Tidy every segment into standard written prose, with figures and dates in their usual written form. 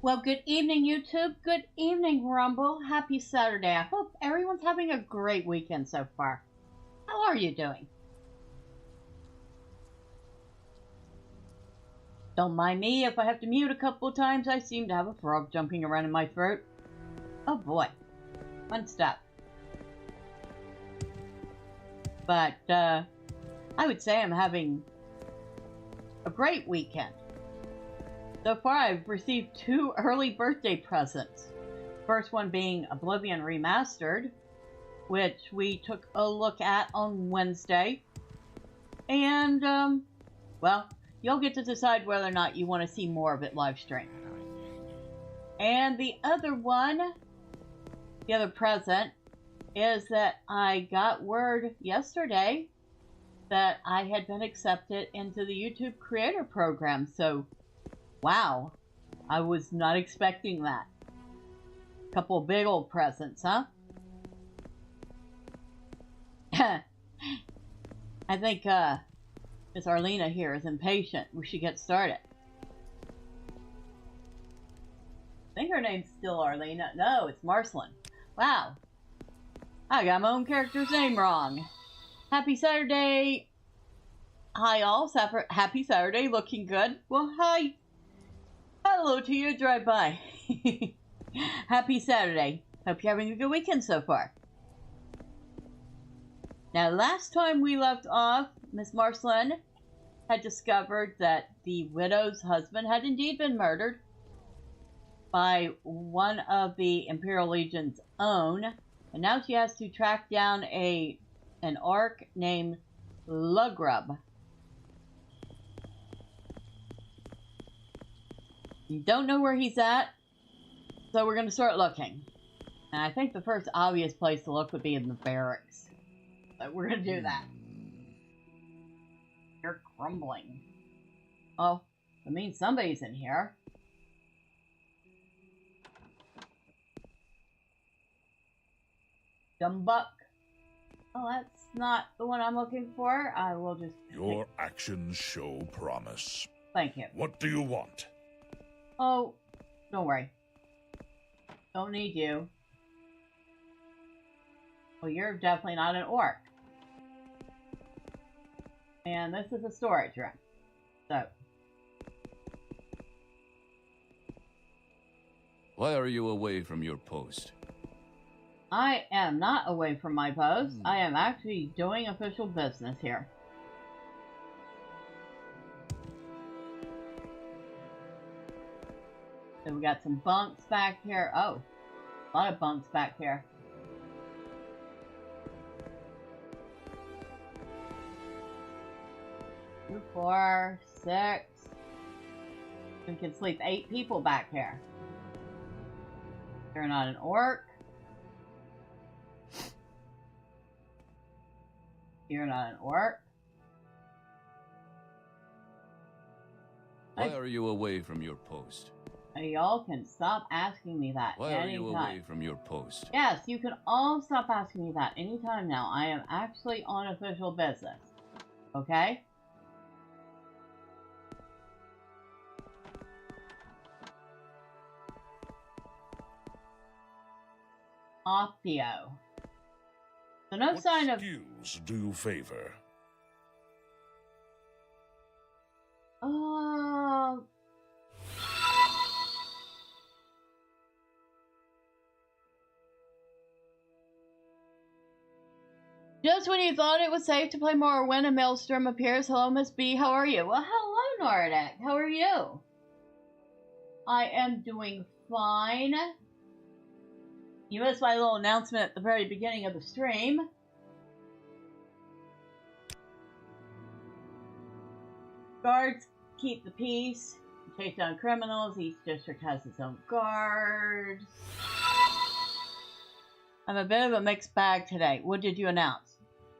Well, good evening, YouTube. Good evening, Rumble. Happy Saturday. I hope everyone's having a great weekend so far. How are you doing? Don't mind me if I have to mute a couple of times. I seem to have a frog jumping around in my throat. Oh boy. Fun stuff. But, I would say I'm having a great weekend. So far, I've received 2 early birthday presents. First one being Oblivion Remastered, which we took a look at on Wednesday. And, well, you'll get to decide whether or not you want to see more of it live stream. And the other one, the other present, is that I got word yesterday that I had been accepted into the YouTube Creator Program, so wow, I was not expecting that. Couple of big old presents, huh? I think, Miss Arlena here is impatient. We should get started. I think her name's still Arlena. No, it's Marceline. Wow. I got my own character's name wrong. Happy Saturday. Hi all. Happy Saturday. Looking good. Well, hi. Hello to you, drive-by. Happy Saturday. Hope you're having a good weekend so far. Now, last time we left off, Miss Marceline had discovered that the widow's husband had indeed been murdered by one of the Imperial Legion's own, and now she has to track down an orc named Lugrub. You don't know where he's at, so we're going to start looking. And I think the first obvious place to look would be in the barracks. So we're going to do that. You're crumbling. Oh, that means somebody's in here. Dumbuck. Oh, that's not the one I'm looking for. I will just... Your actions show promise. Thank you. What do you want? Oh, don't worry. Don't need you. Well, you're definitely not an orc. And this is a storage room. So. Why are you away from your post? I am not away from my post. I am actually doing official business here. So we got some bunks back here. Oh, a lot of bunks back here. Two, 4, 6. We can sleep 8 people back here. You're not an orc. You're not an orc. Why are you away from your post? Y'all can stop asking me that Why anytime. are you away from your post? Yes, you can all stop asking me that anytime now. I am actually on official business. Okay? Optio. So no What sign of... skills do you favor? Just when you thought it was safe to play Morrowind, a maelstrom appears. Hello, Miss B. How are you? Well, hello, Nordic. How are you? I am doing fine. You missed my little announcement at the very beginning of the stream. Guards keep the peace, chase down criminals. Each district has its own guards. I'm a bit of a mixed bag today. What did you announce?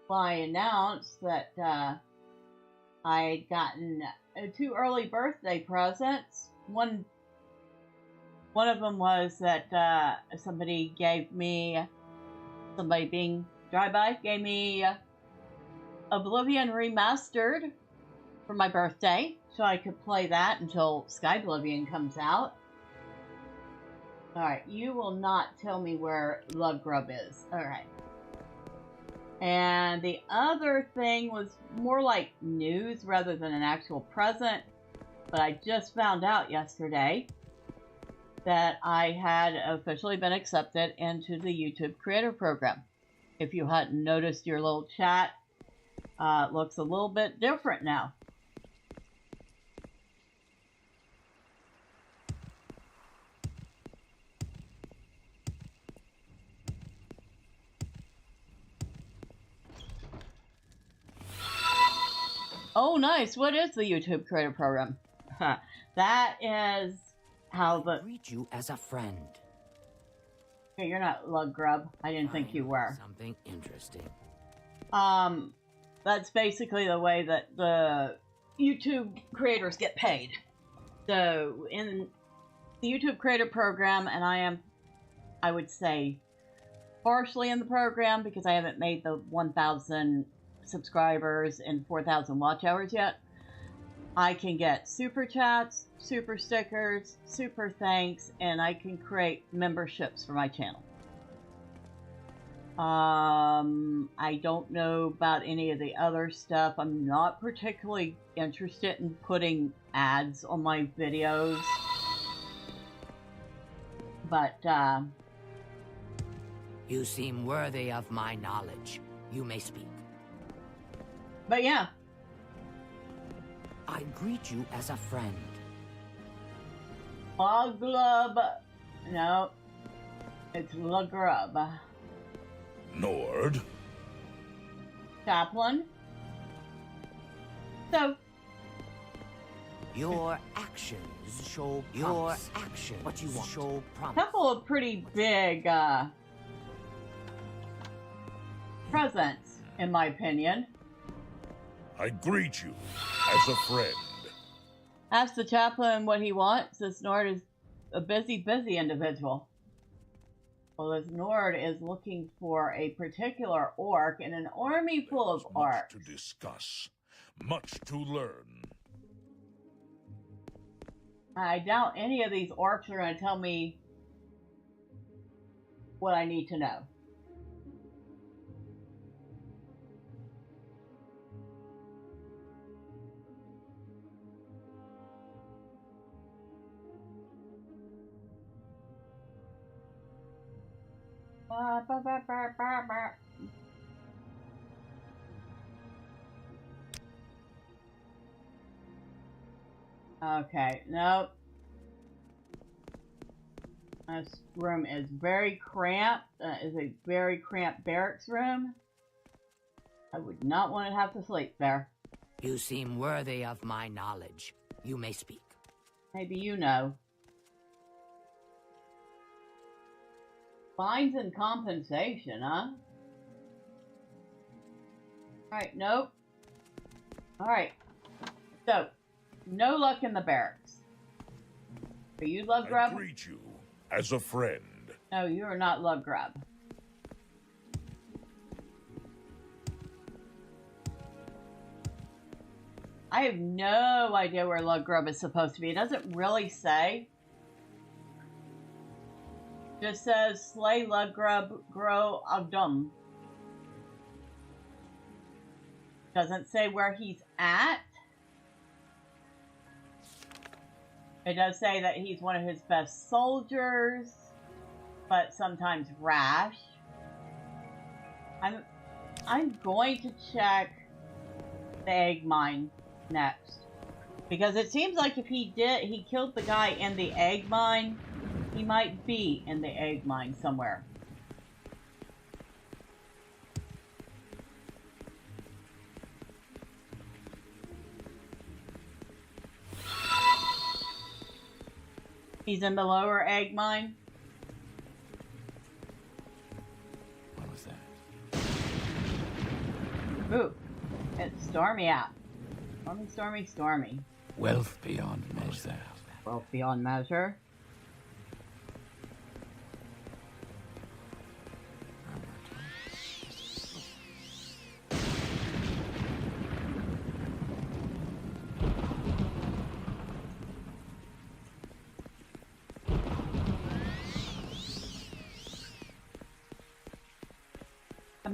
Well, I announced that I had gotten 2 early birthday presents. One of them was that somebody being drive-by, gave me Oblivion Remastered for my birthday, so I could play that until Sky Oblivion comes out. Alright, you will not tell me where Lug Grub is. Alright. And the other thing was more like news rather than an actual present. But I just found out yesterday that I had officially been accepted into the YouTube Creator Program. If you hadn't noticed, your little chat looks a little bit different now. Oh, nice. What is the YouTube Creator Program? That is how the... Greet you as a friend. Okay, you're not Lug Grub. I didn't think you were. Something interesting. That's basically the way that the YouTube creators get paid. So, in the YouTube Creator Program, and I would say, partially in the program because I haven't made the 1,000 subscribers and 4,000 watch hours yet. I can get super chats, super stickers, super thanks, and I can create memberships for my channel. I don't know about any of the other stuff. I'm not particularly interested in putting ads on my videos. But, You seem worthy of my knowledge. You may speak. But yeah. I greet you as a friend. Glub. No. It's Lagrub. Nord. Chaplain. So. Your actions show promise. Your actions what you want. Show A promise. couple of pretty big, presents, in my opinion. I greet you as a friend. Ask the chaplain what he wants. This Nord is a busy individual. Well, this Nord is looking for a particular orc in an army full of Much orcs. to discuss, much to learn. I doubt any of these orcs are going to tell me what I need to know. Okay, nope. This room is very cramped. Is a very cramped barracks room. I would not want to have to sleep there. You seem worthy of my knowledge. You may speak. Maybe you know. Fines and compensation, huh? Alright, nope. Alright. So, no luck in the barracks. Are you Lug I Grub? greet you as a friend. No, you are not Lug Grub. I have no idea where Lug Grub is supposed to be. It doesn't really say. Just says slay Lug Grub, grow Agdum. Doesn't say where he's at. It does say that he's one of his best soldiers, but sometimes rash. I'm going to check the egg mine next, because it seems like if he killed the guy in the egg mine, he might be in the egg mine somewhere. He's in the lower egg mine. What was that? Ooh, it's stormy out. Stormy. Wealth beyond measure. Wealth beyond measure.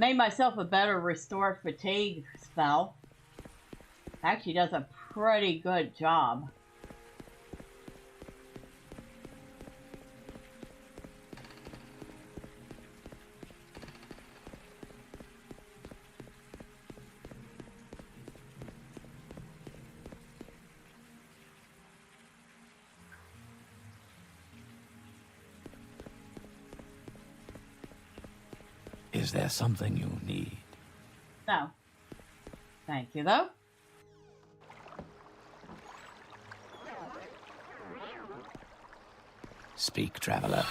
made myself a better restore fatigue spell. Actually does a pretty good job. Is there something you need? No. Thank you, though. Speak, traveler.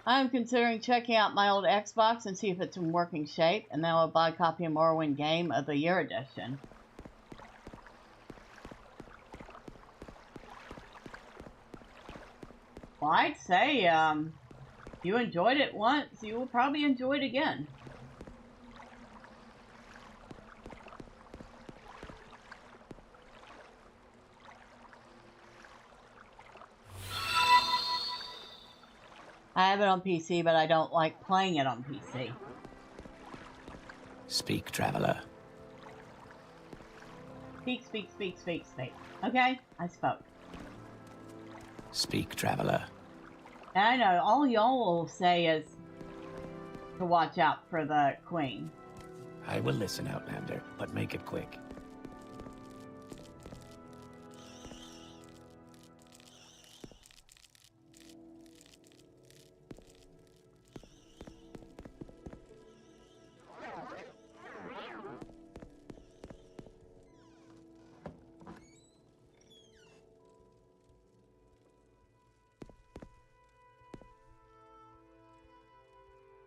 I'm considering checking out my old Xbox and see if it's in working shape, and then I'll buy a copy of Morrowind Game of the Year edition. Well, I'd say, you enjoyed it once, you will probably enjoy it again. I have it on PC, but I don't like playing it on PC. Speak, traveler. Speak, speak, speak, speak, speak. Okay, I spoke. Speak, traveler. And I know all y'all will say is to watch out for the queen. I will listen, Outlander, but make it quick.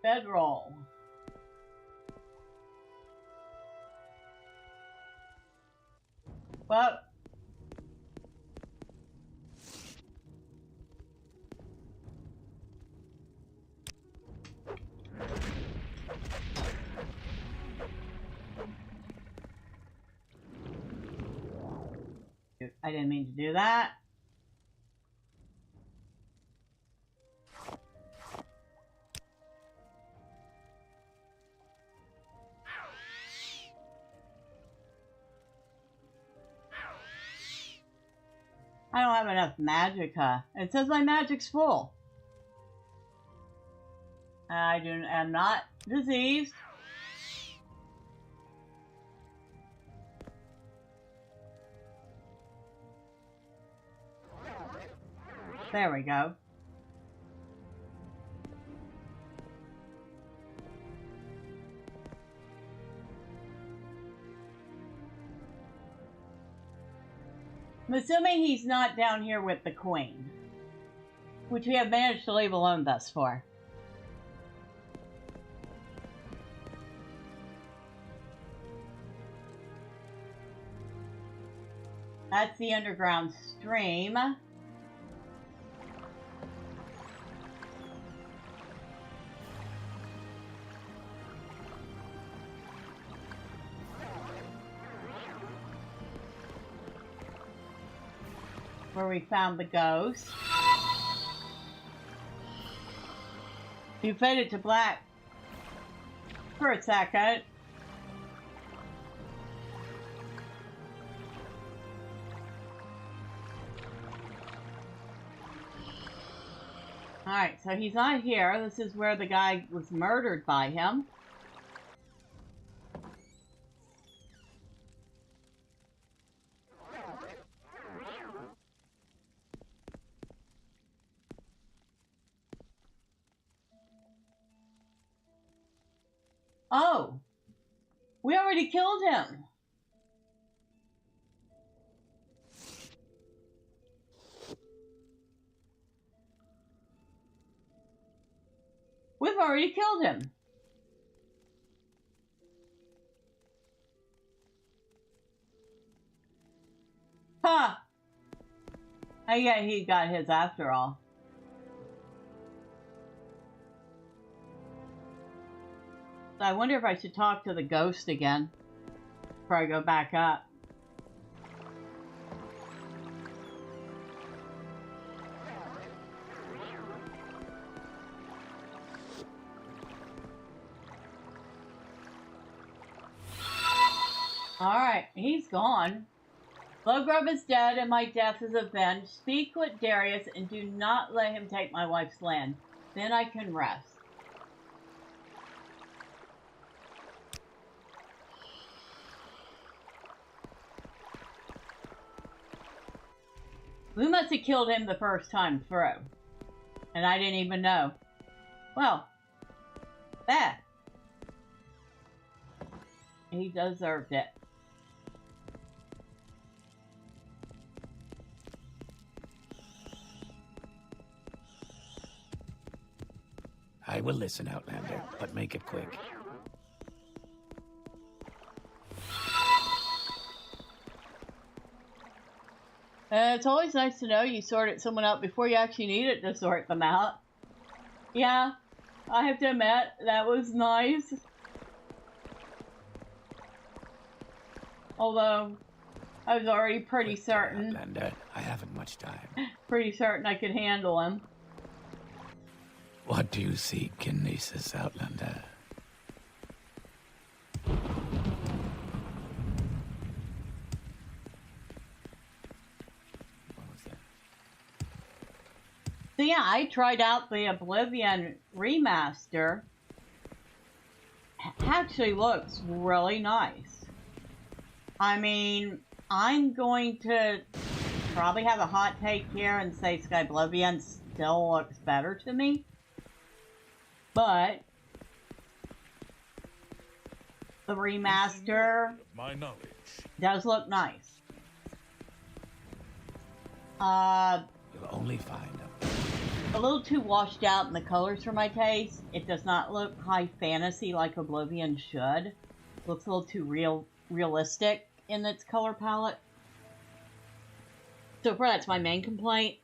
Bedroll. Well, I didn't mean to do that. I don't have enough magicka. It says my magic's full. am not diseased. There we go. I'm assuming he's not down here with the queen, which we have managed to leave alone thus far. That's the underground stream. Where we found the ghost. You faded to black for a second. Alright, so he's not here. This is where the guy was murdered by him. Oh, we already killed him. We've already killed him. Huh. Yeah, he got his after all. So I wonder if I should talk to the ghost again before I go back up. Alright, he's gone. Logrub is dead and my death is avenged. Speak with Darius and do not let him take my wife's land. Then I can rest. We must have killed him the first time through. And I didn't even know. Well, that. He deserved it. I will listen, Outlander, but make it quick. It's always nice to know you sorted someone out before you actually needed to sort them out. Yeah, I have to admit, that was nice. Although, I was already pretty certain. Outlander, I haven't much time. Pretty certain I could handle him. What do you seek in Gnisis, Outlander? So yeah, I tried out the Oblivion remaster. Actually looks really nice. I mean, I'm going to probably have a hot take here and say Oblivion still looks better to me. But the remaster My knowledge. does look nice. You'll only find A little too washed out in the colors for my taste. It does not look high fantasy like Oblivion should. Looks a little too realistic in its color palette. So far, that's my main complaint.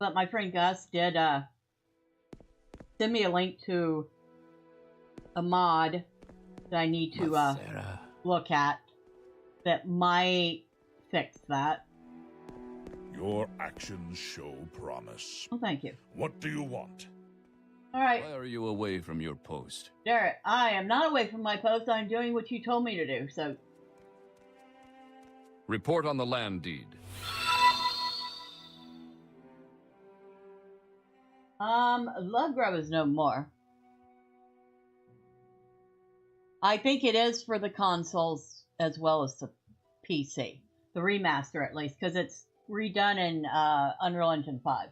But my friend Gus did send me a link to a mod that I need to look at that might fix that. Your actions show promise. Oh, thank you. What do you want? All right, Why are you away from your post? Derek, I am not away from my post. I'm doing what you told me to do, so... Report on the land deed. Love Grub is no more. I think it is for the consoles as well as the PC. The remaster, at least, because it's redone in Unreal Engine 5.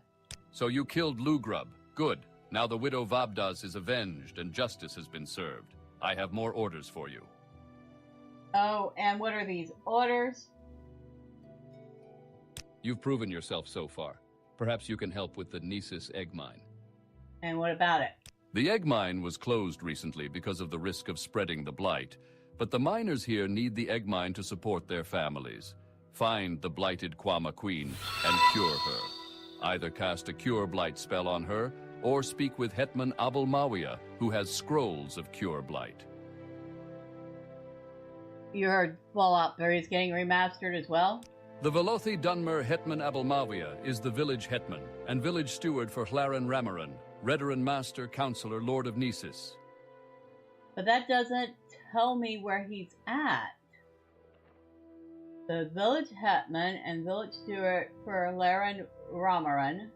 So you killed Lugrub. Good. Now the widow Vabdas is avenged and justice has been served. I have more orders for you. Oh, and what are these orders? You've proven yourself so far. Perhaps you can help with the Gnisis egg mine. And what about it? The egg mine was closed recently because of the risk of spreading the blight. But the miners here need the egg mine to support their families. Find the blighted Kwama Queen and cure her. Either cast a cure blight spell on her, or speak with Hetman Abul Mawia, who has scrolls of cure blight. You heard Fallout 3 is getting remastered as well? The Velothi Dunmer Hetman Abul Mawia is the village hetman and village steward for Hlaran Ramaran, Redaran Master, Counselor, Lord of Gnisis. But that doesn't tell me where he's at. The village hetman and village steward for Hlaran Ramaran.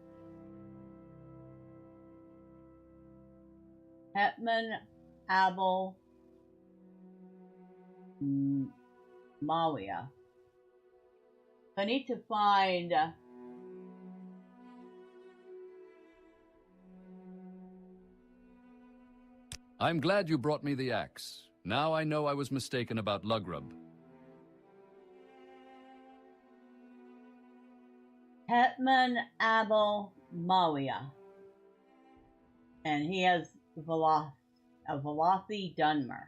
Hetman Abul Mawia. I need to find... I'm glad you brought me the axe. Now I know I was mistaken about Lugrub. Hetman Abul Mawia. And he has Velothi Dunmer.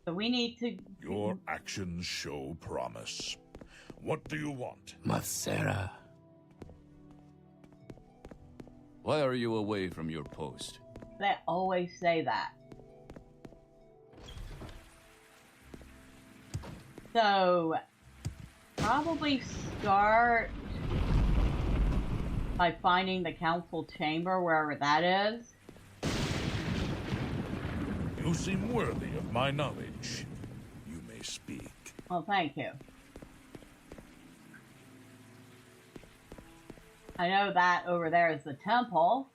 So we need to... Your actions show promise. What do you want? Mathera. Why are you away from your post? They always say that. So, probably start by finding the council chamber, wherever that is. You seem worthy of my knowledge. You may speak. Well, thank you. I know that over there is the temple.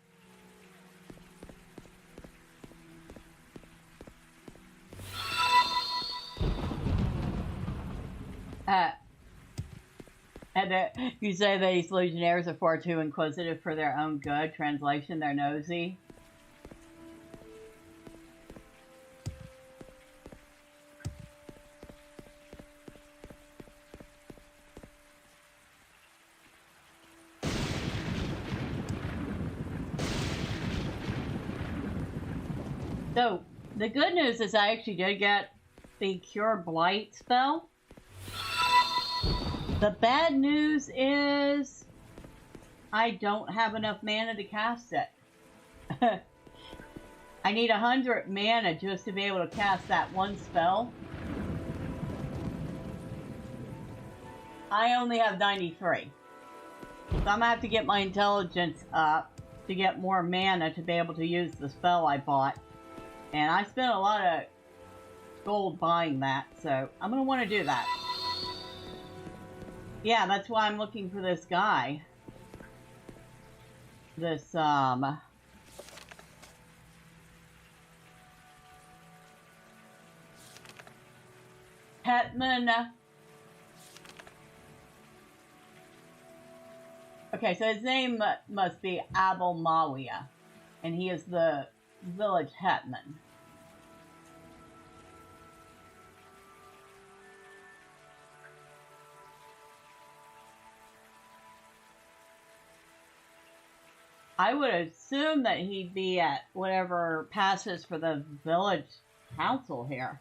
And you say these legionnaires are far too inquisitive for their own good. Translation, they're nosy. So, the good news is I actually did get the Cure Blight spell. The bad news is I don't have enough mana to cast it. I need 100 mana just to be able to cast that one spell. I only have 93. So I'm going to have to get my intelligence up to get more mana to be able to use the spell I bought. And I spent a lot of gold buying that, so I'm going to want to do that. Yeah, that's why I'm looking for this guy. This, Hetman. Okay, so his name must be Abel Mawia, and he is the village hetman. I would assume that he'd be at whatever passes for the village council here.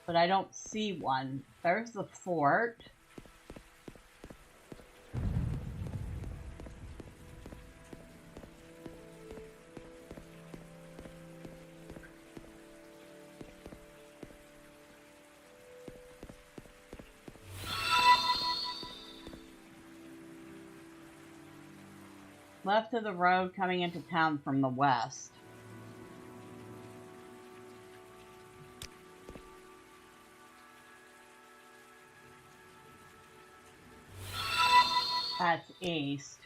But I don't see one. There's the fort. Left of the road coming into town from the west. That's east.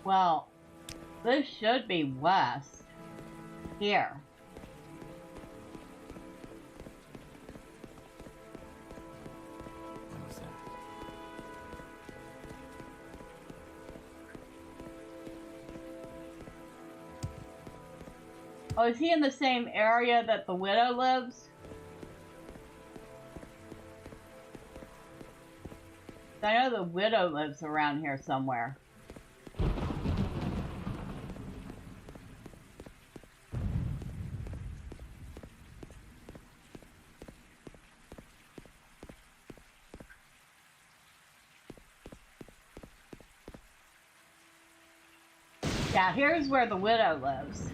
Well, this should be west. Here. What was that? Oh, is he in the same area that the widow lives? I know the widow lives around here somewhere. Yeah, here's where the widow lives.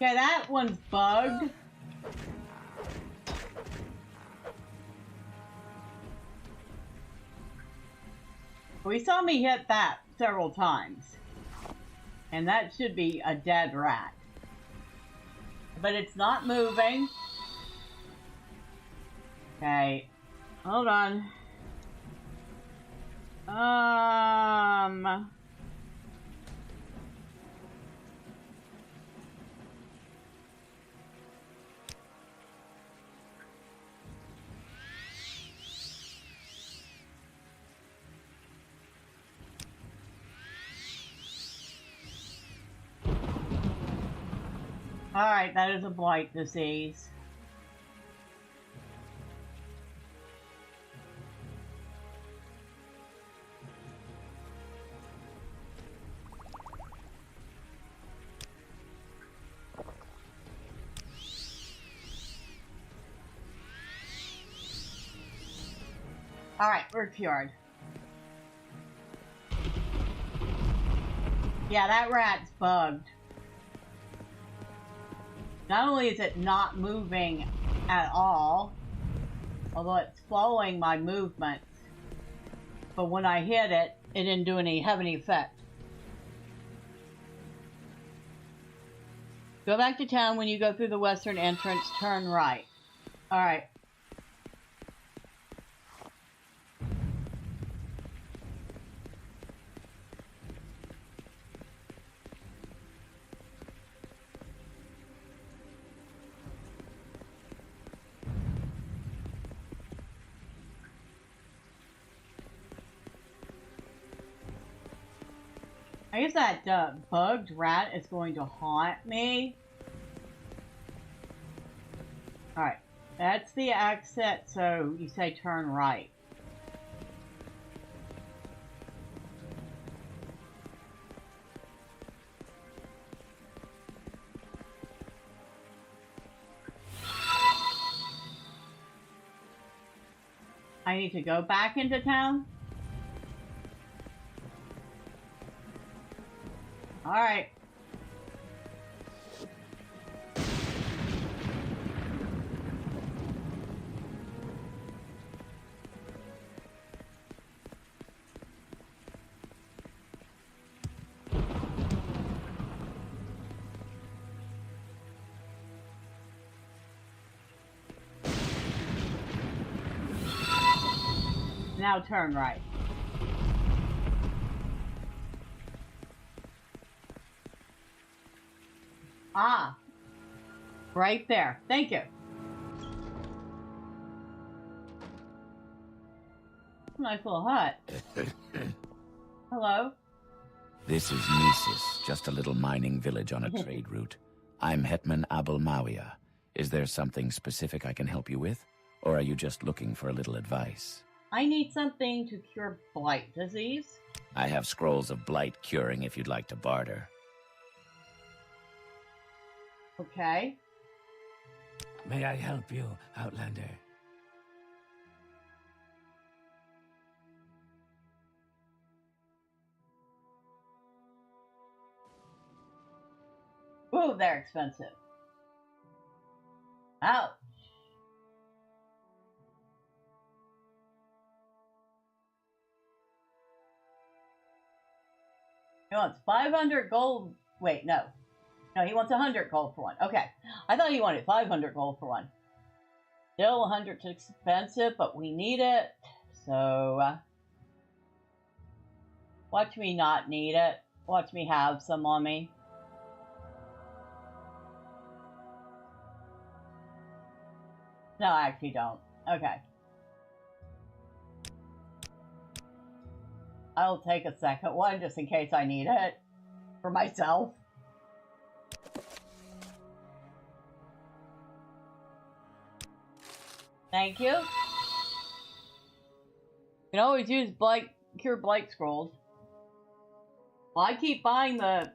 Okay, that one's bugged. We saw me hit that several times. And that should be a dead rat. But it's not moving. Okay. Hold on. Alright, that is a blight disease. Alright, we're cured. Yeah, that rat's bugged. Not only is it not moving at all, although it's following my movements, but when I hit it, it didn't have any effect. Go back to town. When you go through the western entrance, turn right. Alright. I guess that bugged rat is going to haunt me. Alright, that's the exit, so you say turn right. I need to go back into town? Alright. Now turn right. Ah, right there. Thank you. Nice little hut. Hello? This is Gnisis, just a little mining village on a trade route. I'm Hetman Abel Mawia. Is there something specific I can help you with? Or are you just looking for a little advice? I need something to cure blight disease. I have scrolls of blight curing if you'd like to barter. Okay. May I help you, Outlander? Ooh, they're expensive. Ouch. He wants 500 gold. Wait, no. No, he wants 100 gold for one. Okay. I thought he wanted 500 gold for one. Still 100 too expensive, but we need it. So, watch me not need it. Watch me have some on me. No, I actually don't. Okay. I'll take a second one just in case I need it for myself. Thank you. You can always use cure blight scrolls. Well, I keep buying the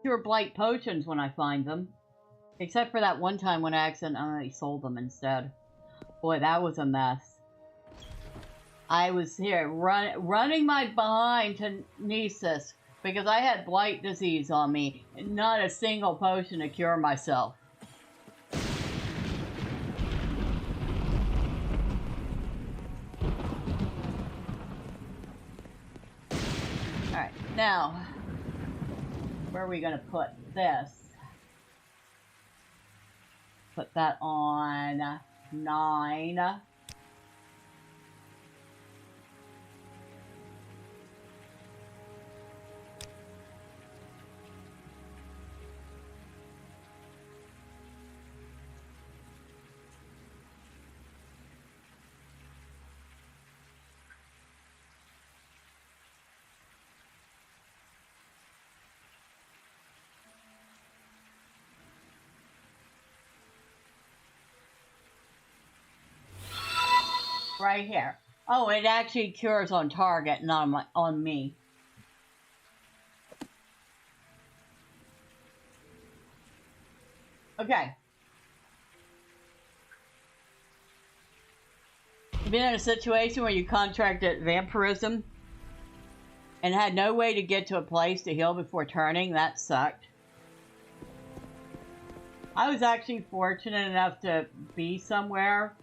cure blight potions when I find them. Except for that one time when I accidentally sold them instead. Boy, that was a mess. I was here running my behind to Gnisis because I had blight disease on me and not a single potion to cure myself. Alright, now where are we going to put this? Put that on 9. Right here. Oh, it actually cures on target, not on me. Okay. Been in a situation where you contracted vampirism and had no way to get to a place to heal before turning? That sucked. I was actually fortunate enough to be somewhere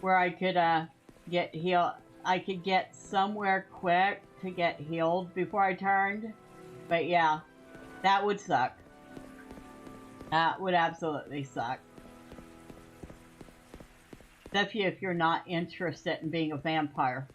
where I could get healed. I could get somewhere quick to get healed before I turned. But yeah, that would suck. That would absolutely suck. Especially if you're not interested in being a vampire.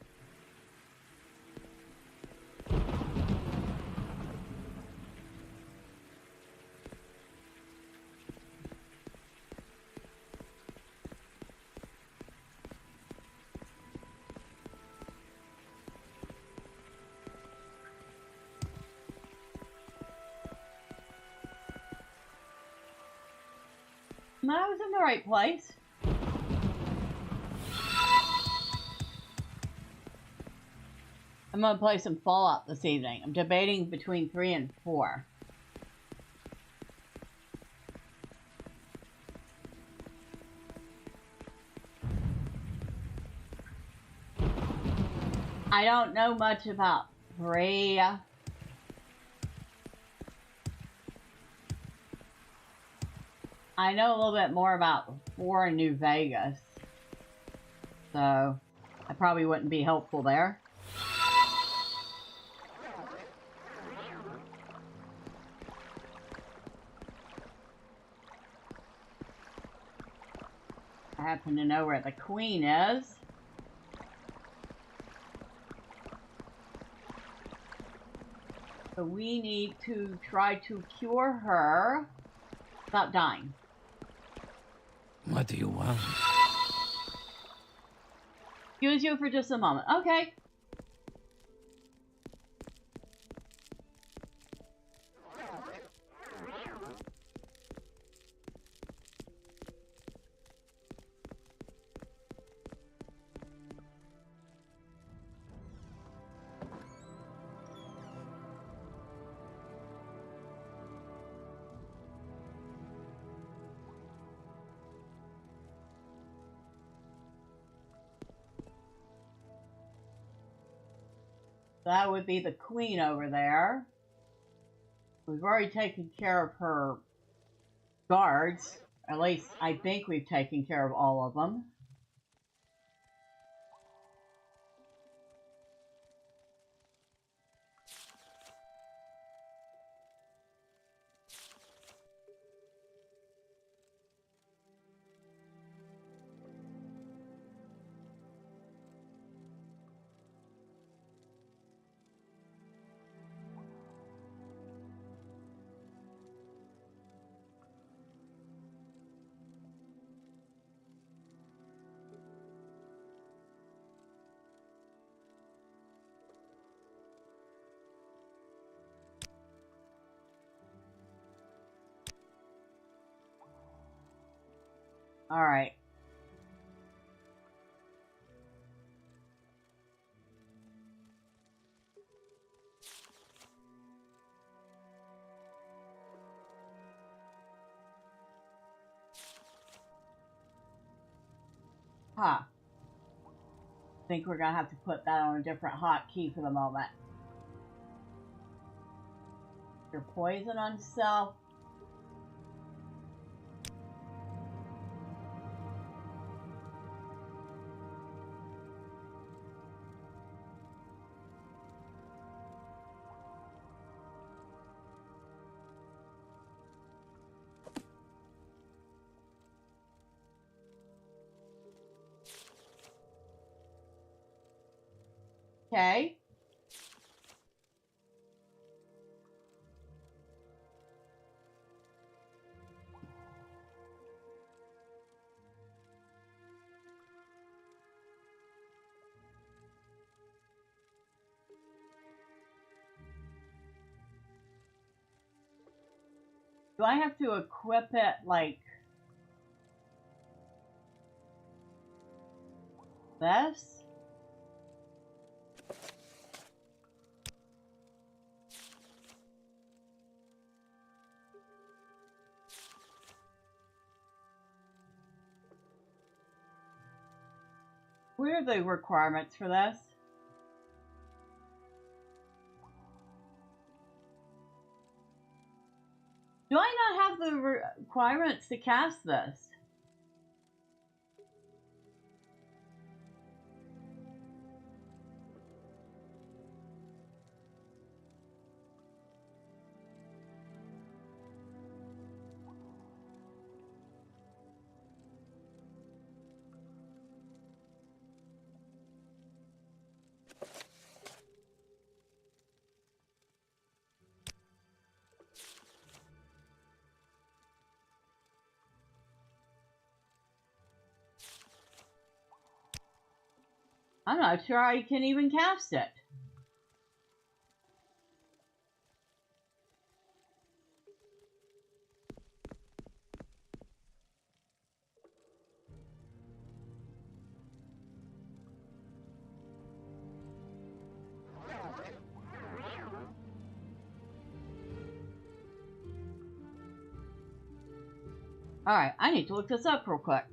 No, I was in the right place. I'm gonna play some Fallout this evening. I'm debating between 3 and 4. I don't know much about 3. I know a little bit more about 4 in New Vegas. So, I probably wouldn't be helpful there. I happen to know where the Queen is. So we need to try to cure her without dying. What do you want? Excuse you for just a moment. Okay. That would be the Queen over there. We've already taken care of her guards. At least I think we've taken care of all of them. All right. Huh. I think we're gonna have to put that on a different hotkey for the moment. Your poison on self. Okay. Do I have to equip it like this? What are the requirements for this? Do I not have the requirements to cast this? I'm not sure I can even cast it. Alright, I need to look this up real quick.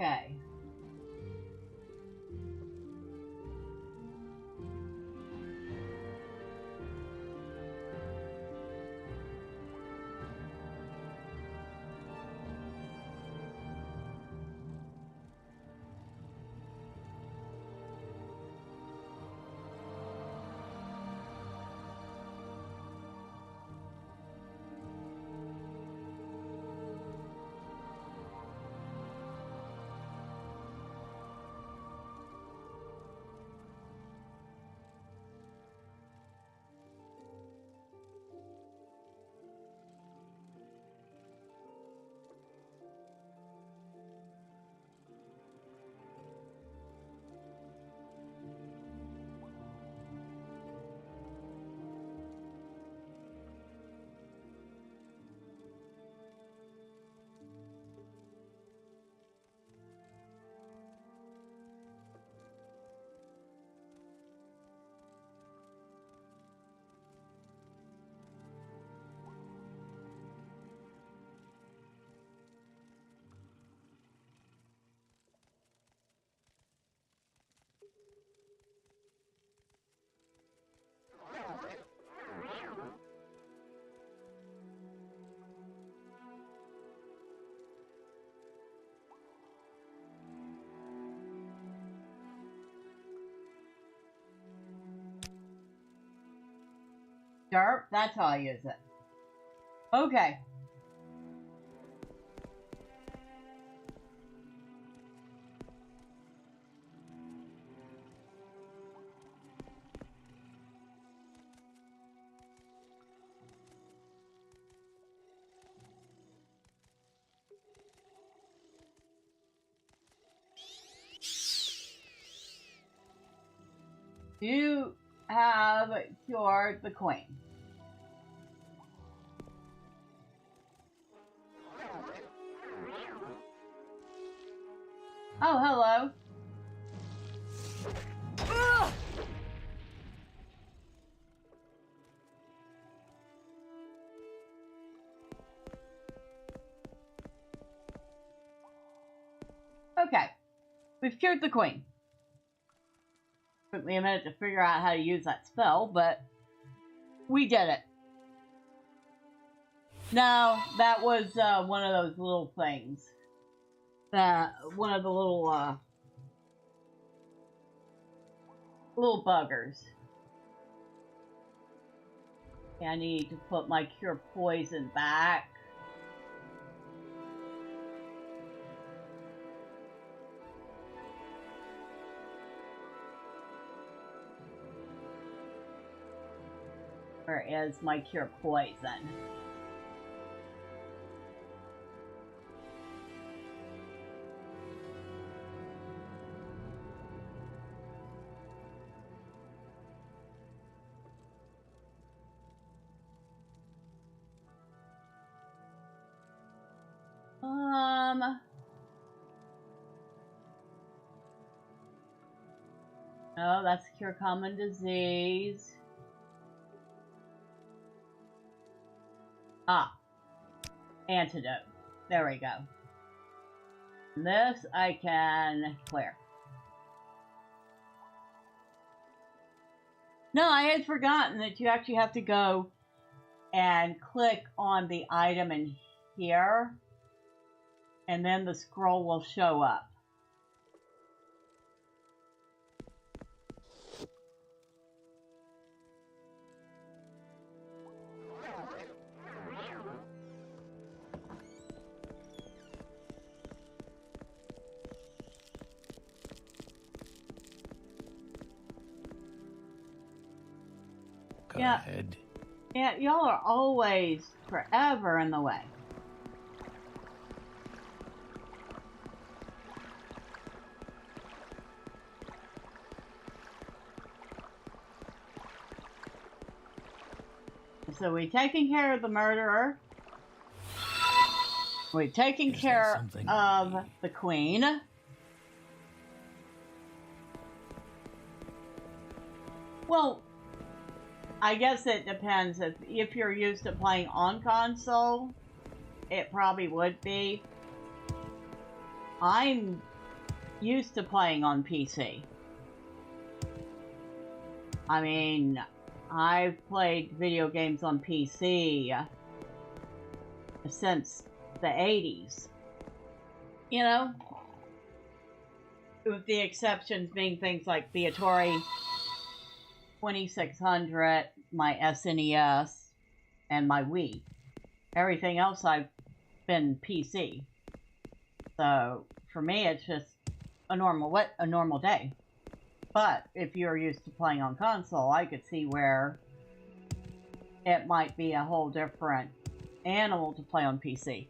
Okay. Sure, that's how I use it. Okay. You have cured the queen. Oh, hello. Okay. We've cured the queen. Took me a minute to figure out how to use that spell, but we did it. Now, that was one of those little things. One of the little buggers. I need to put my cure poison back. Where is my cure poison? No, that's cure common disease. Ah, antidote. There we go. This I can clear. No, I had forgotten that you actually have to go and click on the item in here, and then the scroll will show up. Go ahead. Yeah, y'all are always forever in the way. So we've taken care of the murderer. We've taken care of the queen. Well, I guess it depends. If you're used to playing on console, it probably would be. I'm used to playing on PC. I mean, I've played video games on PC since the 80s. You know? With the exceptions being things like the Atari 2600, my SNES, and my Wii. Everything else I've been PC. So for me, it's just a normal day. But if you're used to playing on console, I could see where it might be a whole different animal to play on PC.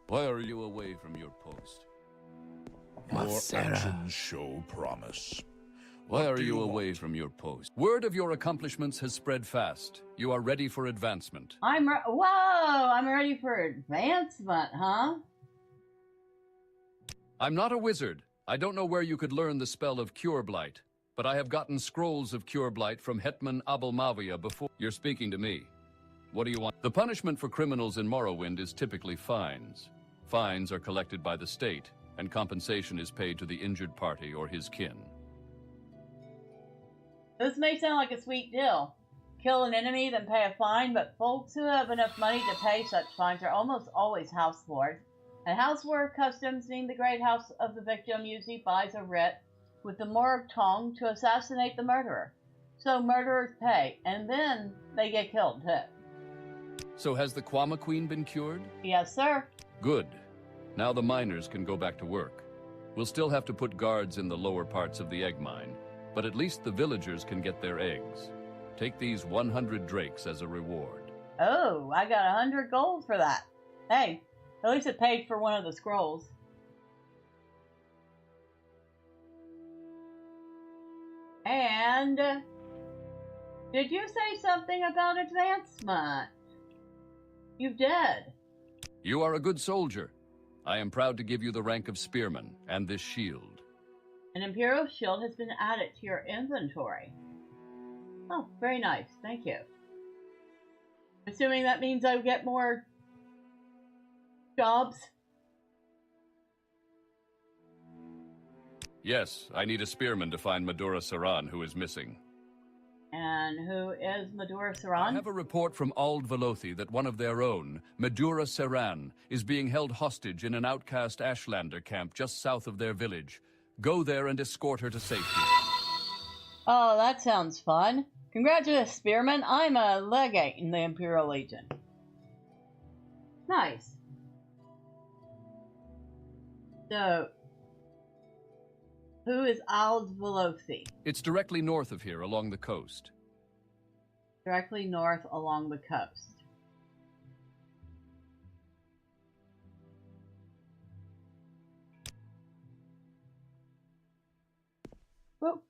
Why are you away from your post? Your actions show promise. Why are you away from your post? Word of your accomplishments has spread fast. You are ready for advancement. Whoa! I'm ready for advancement, huh? I'm not a wizard. I don't know where you could learn the spell of Cure Blight, but I have gotten scrolls of Cure Blight from Hetman Abelmavia before. You're speaking to me. What do you want? The punishment for criminals in Morrowind is typically fines. Fines are collected by the state, and compensation is paid to the injured party or his kin. This may sound like a sweet deal. Kill an enemy, then pay a fine, but folks who have enough money to pay such fines are almost always house lords. A house where customs deem the great house of the victim usually buys a writ with the Morgtong to assassinate the murderer. So murderers pay, and then they get killed too. So has the Quama Queen been cured? Yes, sir. Good. Now the miners can go back to work. We'll still have to put guards in the lower parts of the egg mine, but at least the villagers can get their eggs. Take these 100 drakes as a reward. Oh, I got 100 gold for that. Hey, at least it paid for one of the scrolls. And did you say something about advancement? You did. You are a good soldier. I am proud to give you the rank of spearman and this shield. An Imperial shield has been added to your inventory. Oh, very nice. Thank you. Assuming that means I get more jobs. Yes, I need a spearman to find Madura Saran, who is missing. And who is Madura I Saran? have a report from Ald Velothi that one of their own, Madura Saran, is being held hostage in an outcast Ashlander camp just south of their village. Go there and escort her to safety. Oh, that sounds fun. Congratulations, Spearman. I'm a legate in the Imperial Legion. Nice. So, who is Ald Velothi? It's directly north of here, along the coast. Directly north along the coast. Whoop.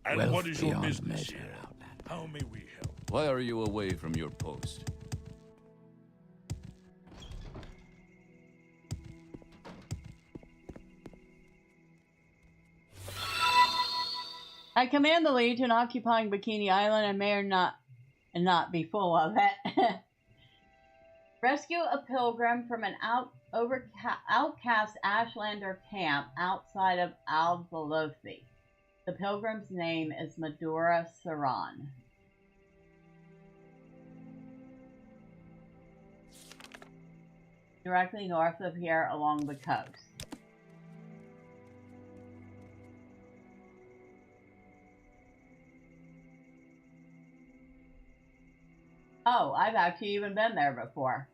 And Wealth what is your beyond business measure, here? Outlander. How may we help? Why are you away from your post? I command the Legion occupying Bikini Island and may or not be full of it. Rescue a pilgrim from an outcast Ashlander camp outside of Ald Velothi. The pilgrim's name is Madura Saran. Directly north of here along the coast. Oh, I've actually even been there before.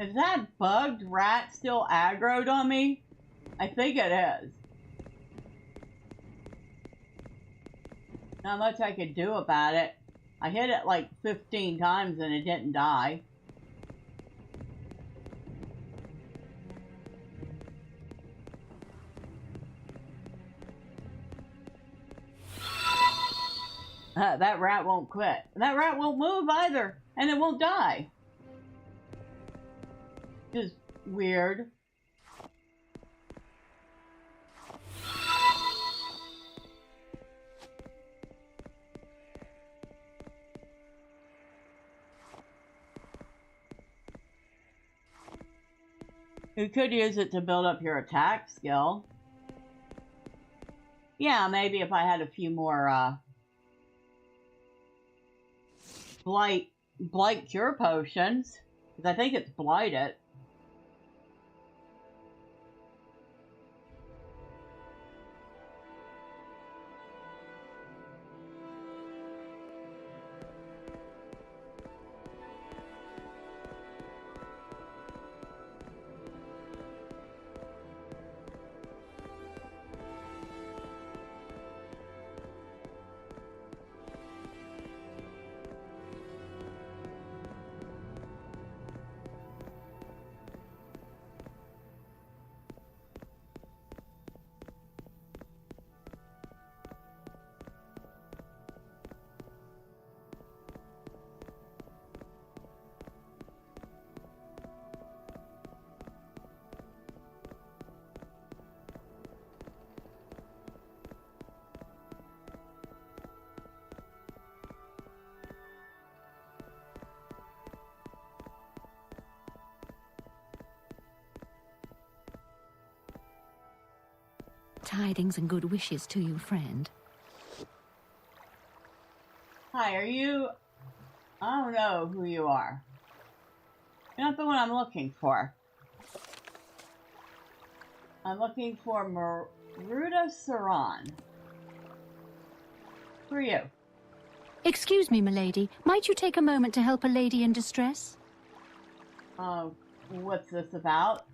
Is that bugged rat still aggroed on me? I think it is. Not much I could do about it. I hit it like 15 times and it didn't die. That rat won't quit. That rat won't move either, and it won't die. Just weird. You could use it to build up your attack skill. Yeah, maybe if I had a few more blight cure potions, because I think it's blighted. Tidings and good wishes to you, friend. Hi, are you... I don't know who you are. You're not the one I'm looking for. I'm looking for Maruda Saran. Who are you? Excuse me, milady. Might you take a moment to help a lady in distress? What's this about?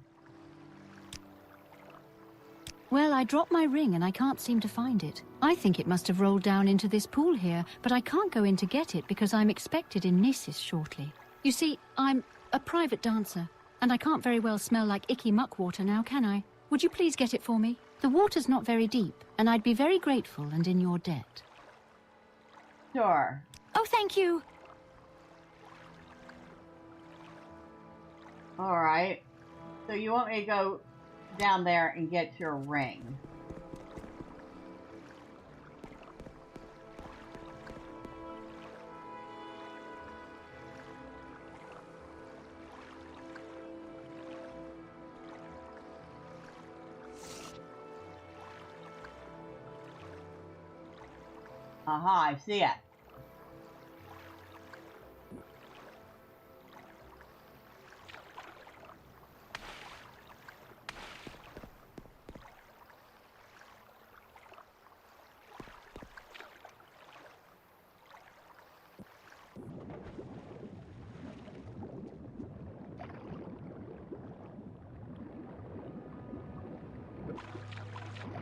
Well, I dropped my ring and I can't seem to find it. I think it must have rolled down into this pool here, but I can't go in to get it because I'm expected in Gnisis shortly. You see, I'm a private dancer, and I can't very well smell like icky muck water now, can I? Would you please get it for me? The water's not very deep, and I'd be very grateful and in your debt. Sure. Oh, thank you! Alright. So you want me to go down there and get your ring? Aha, I see it.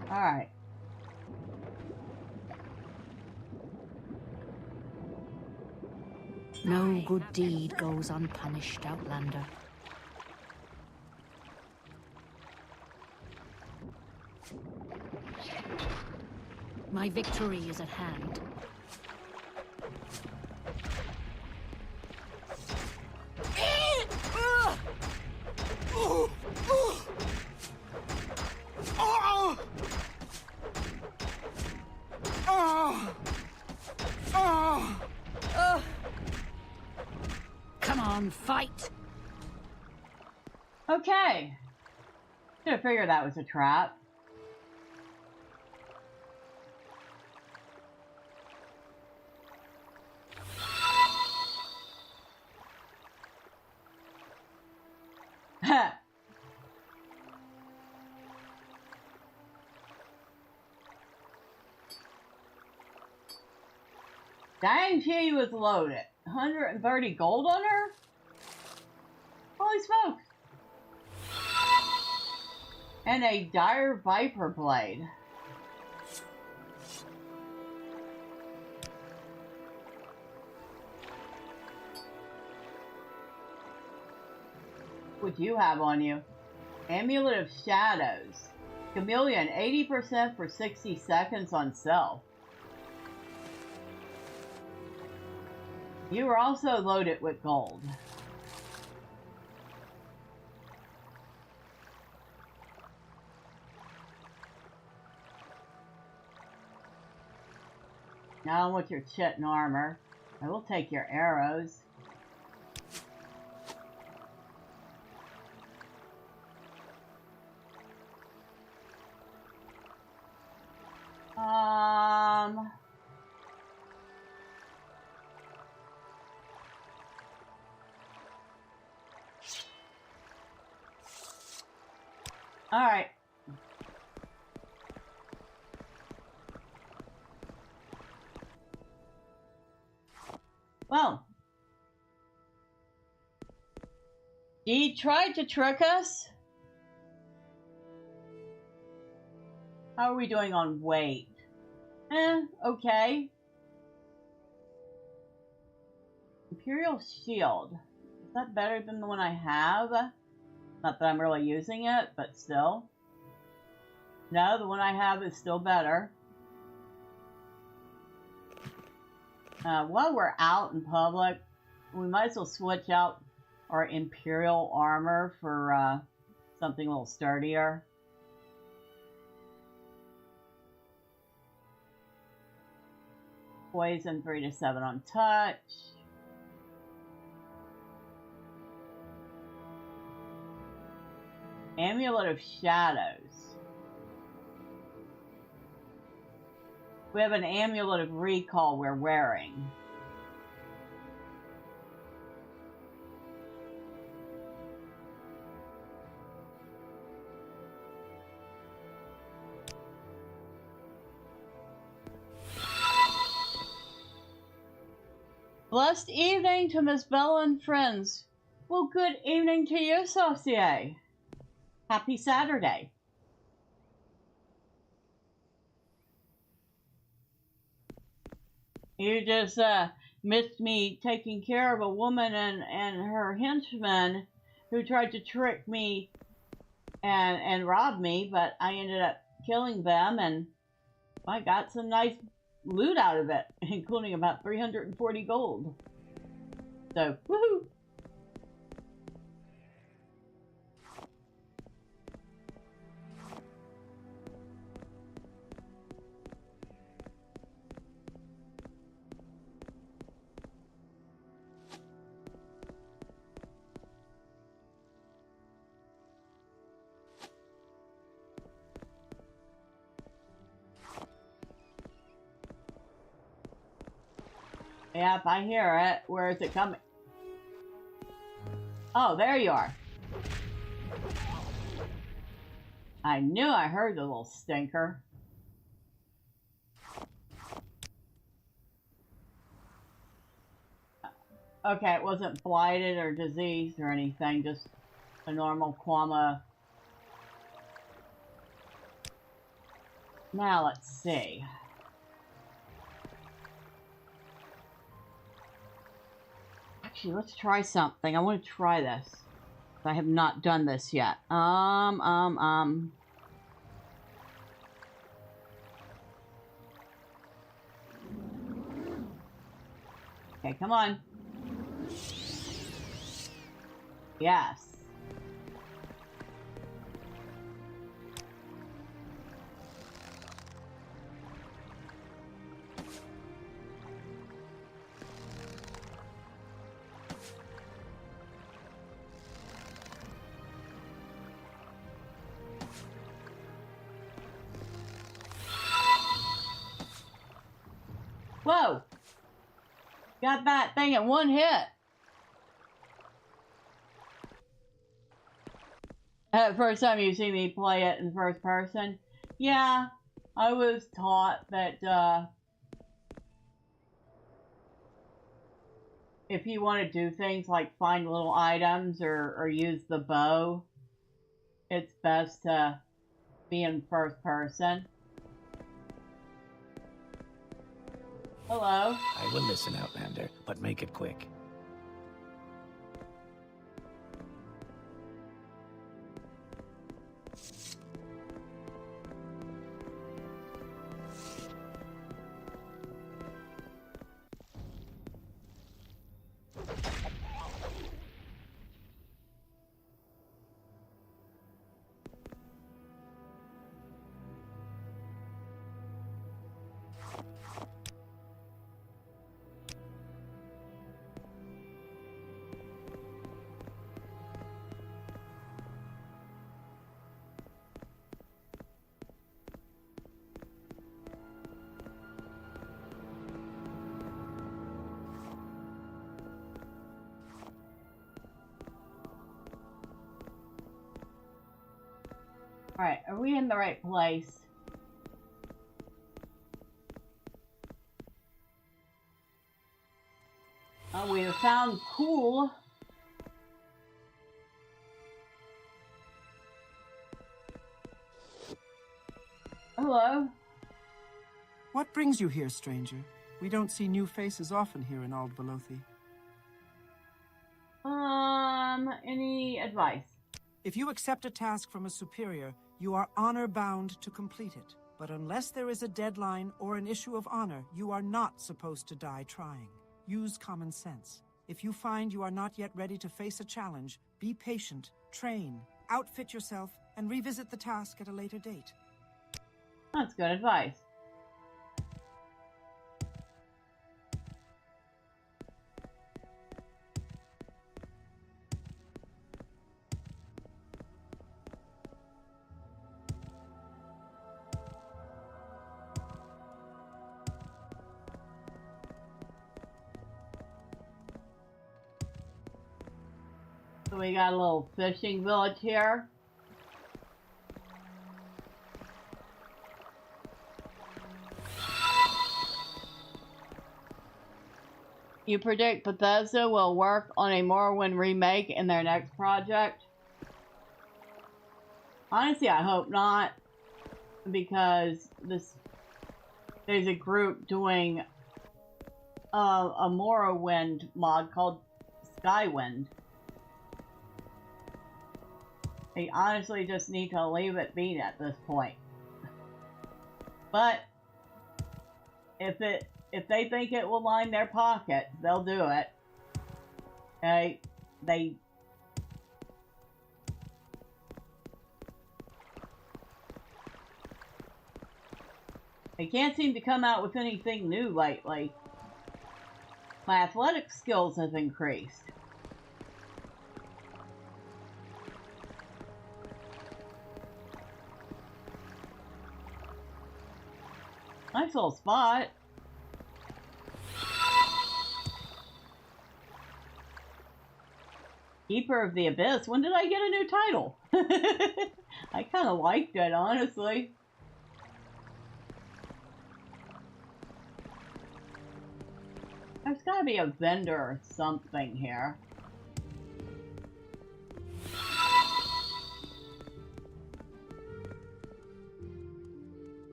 All right. No good deed goes unpunished, Outlander. My victory is at hand. Come on, fight! Okay. Should have figured that was a trap. Dang, she was loaded. 130 gold on her? Holy smokes! And a dire viper blade. What you have on you? Amulet of Shadows. Chameleon, 80% for 60 seconds on self. You were also loaded with gold. Now I don't want your chitin armor. I will take your arrows. All right. Well, he tried to trick us. How are we doing on weight? Okay. Imperial Shield. Is that better than the one I have? Not that I'm really using it, but still. No, the one I have is still better. While we're out in public, we might as well switch out our Imperial armor for something a little sturdier. Poison 3 to 7 on touch. Amulet of Shadows. We have an amulet of recall we're wearing. Blessed evening to Miss Bella and friends. Well, good evening to you, Saucier. Happy Saturday. You just missed me taking care of a woman and her henchman who tried to trick me and rob me, but I ended up killing them, and I got some nice loot out of it, including about 340 gold. So, woohoo! Yep, I hear it. Where is it coming? Oh, there you are. I knew I heard the little stinker. Okay, it wasn't blighted or diseased or anything, just a normal Quama. Now let's see. Actually, let's try something. I want to try this. I have not done this yet. Okay, come on. Yes. Whoa! Got that thing in one hit. First time you see me play it in first person. Yeah, I was taught that if you want to do things like find little items or use the bow, it's best to be in first person. Hello. I will listen, Outlander, but make it quick. Alright, are we in the right place? Oh, we have found cool. Hello. What brings you here, stranger? We don't see new faces often here in Ald Velothi. Any advice? If you accept a task from a superior, you are honor-bound to complete it. But unless there is a deadline or an issue of honor, you are not supposed to die trying. Use common sense. If you find you are not yet ready to face a challenge, be patient, train, outfit yourself, and revisit the task at a later date. That's good advice. So we got a little fishing village here. You predict Bethesda will work on a Morrowind remake in their next project? Honestly, I hope not, because there's a group doing a Morrowind mod called Skywind. They honestly just need to leave it be at this point. But if they think it will line their pockets, they'll do it. Okay? They can't seem to come out with anything new lately. My athletic skills have increased. Nice little spot. Keeper of the Abyss. When did I get a new title? I kind of liked it, honestly. There's got to be a vendor or something here.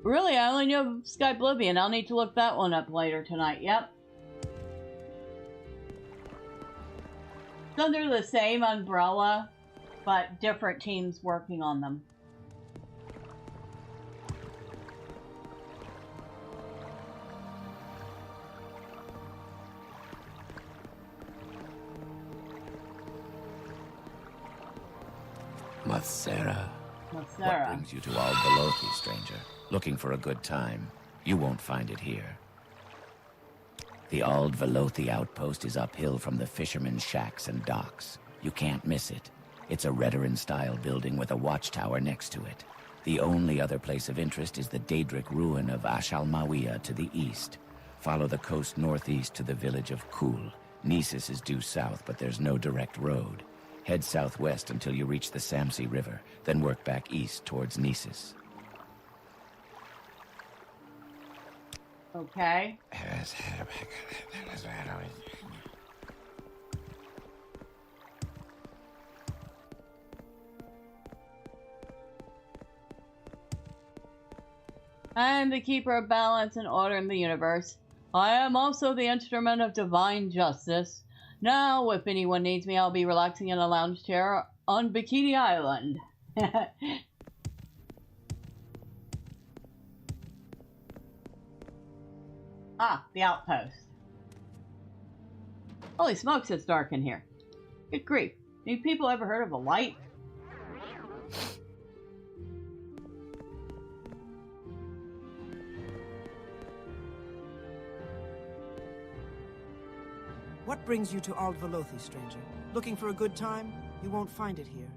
Really, I only knew of Skyblivion. I'll need to look that one up later tonight. Yep. It's under the same umbrella, but different teams working on them. Mathera. What Mathera. brings you to Aldvelothi, stranger? Looking for a good time? You won't find it here. The Aldvelothi outpost is uphill from the fishermen's shacks and docks. You can't miss it. It's a Redoran-style building with a watchtower next to it. The only other place of interest is the Daedric ruin of Ashalmawiya to the east. Follow the coast northeast to the village of Kul. Gnisis is due south, but there's no direct road. Head southwest until you reach the Samsi River, then work back east towards Gnisis. Okay. I am the keeper of balance and order in the universe. I am also the instrument of divine justice. Now, if anyone needs me, I'll be relaxing in a lounge chair on Bikini Island. Ah, the outpost. Holy smokes, it's dark in here. Good grief. Any people ever heard of a light? What brings you to Aldvelothi, stranger? Looking for a good time? You won't find it here.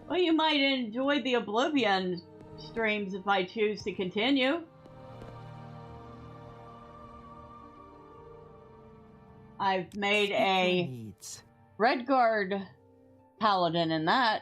Well, you might enjoy the Oblivion streams if I choose to continue. I've made a Redguard Paladin in that.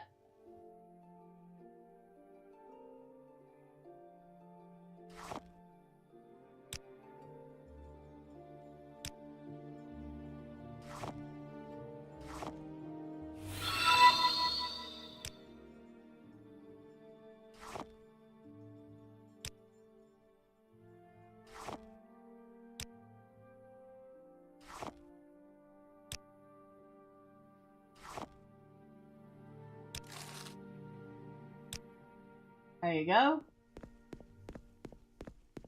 There you go.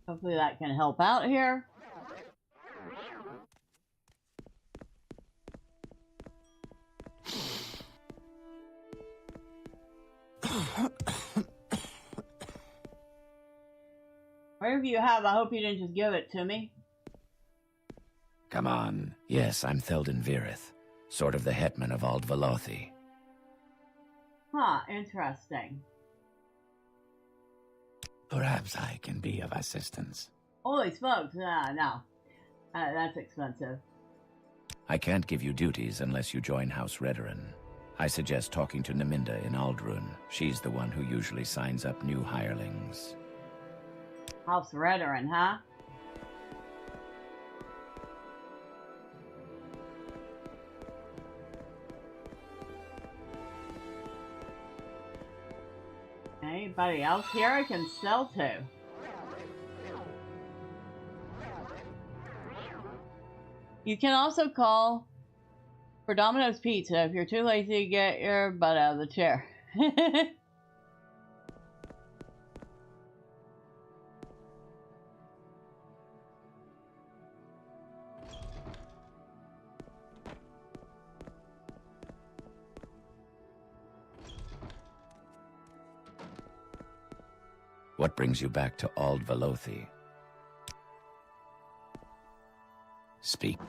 Hopefully that can help out here. Whatever you have, I hope you didn't just give it to me. Come on. Yes, I'm Theldin Virith, sort of the hetman of Aldvelothi. Huh, interesting. Perhaps I can be of assistance. Holy smokes, no. That's expensive. I can't give you duties unless you join House Redoran. I suggest talking to Naminda in Aldrun. She's the one who usually signs up new hirelings. House Redoran, huh? Anybody else here I can sell to? You can also call for Domino's Pizza if you're too lazy to get your butt out of the chair. What brings you back to Ald Velothi? Speak.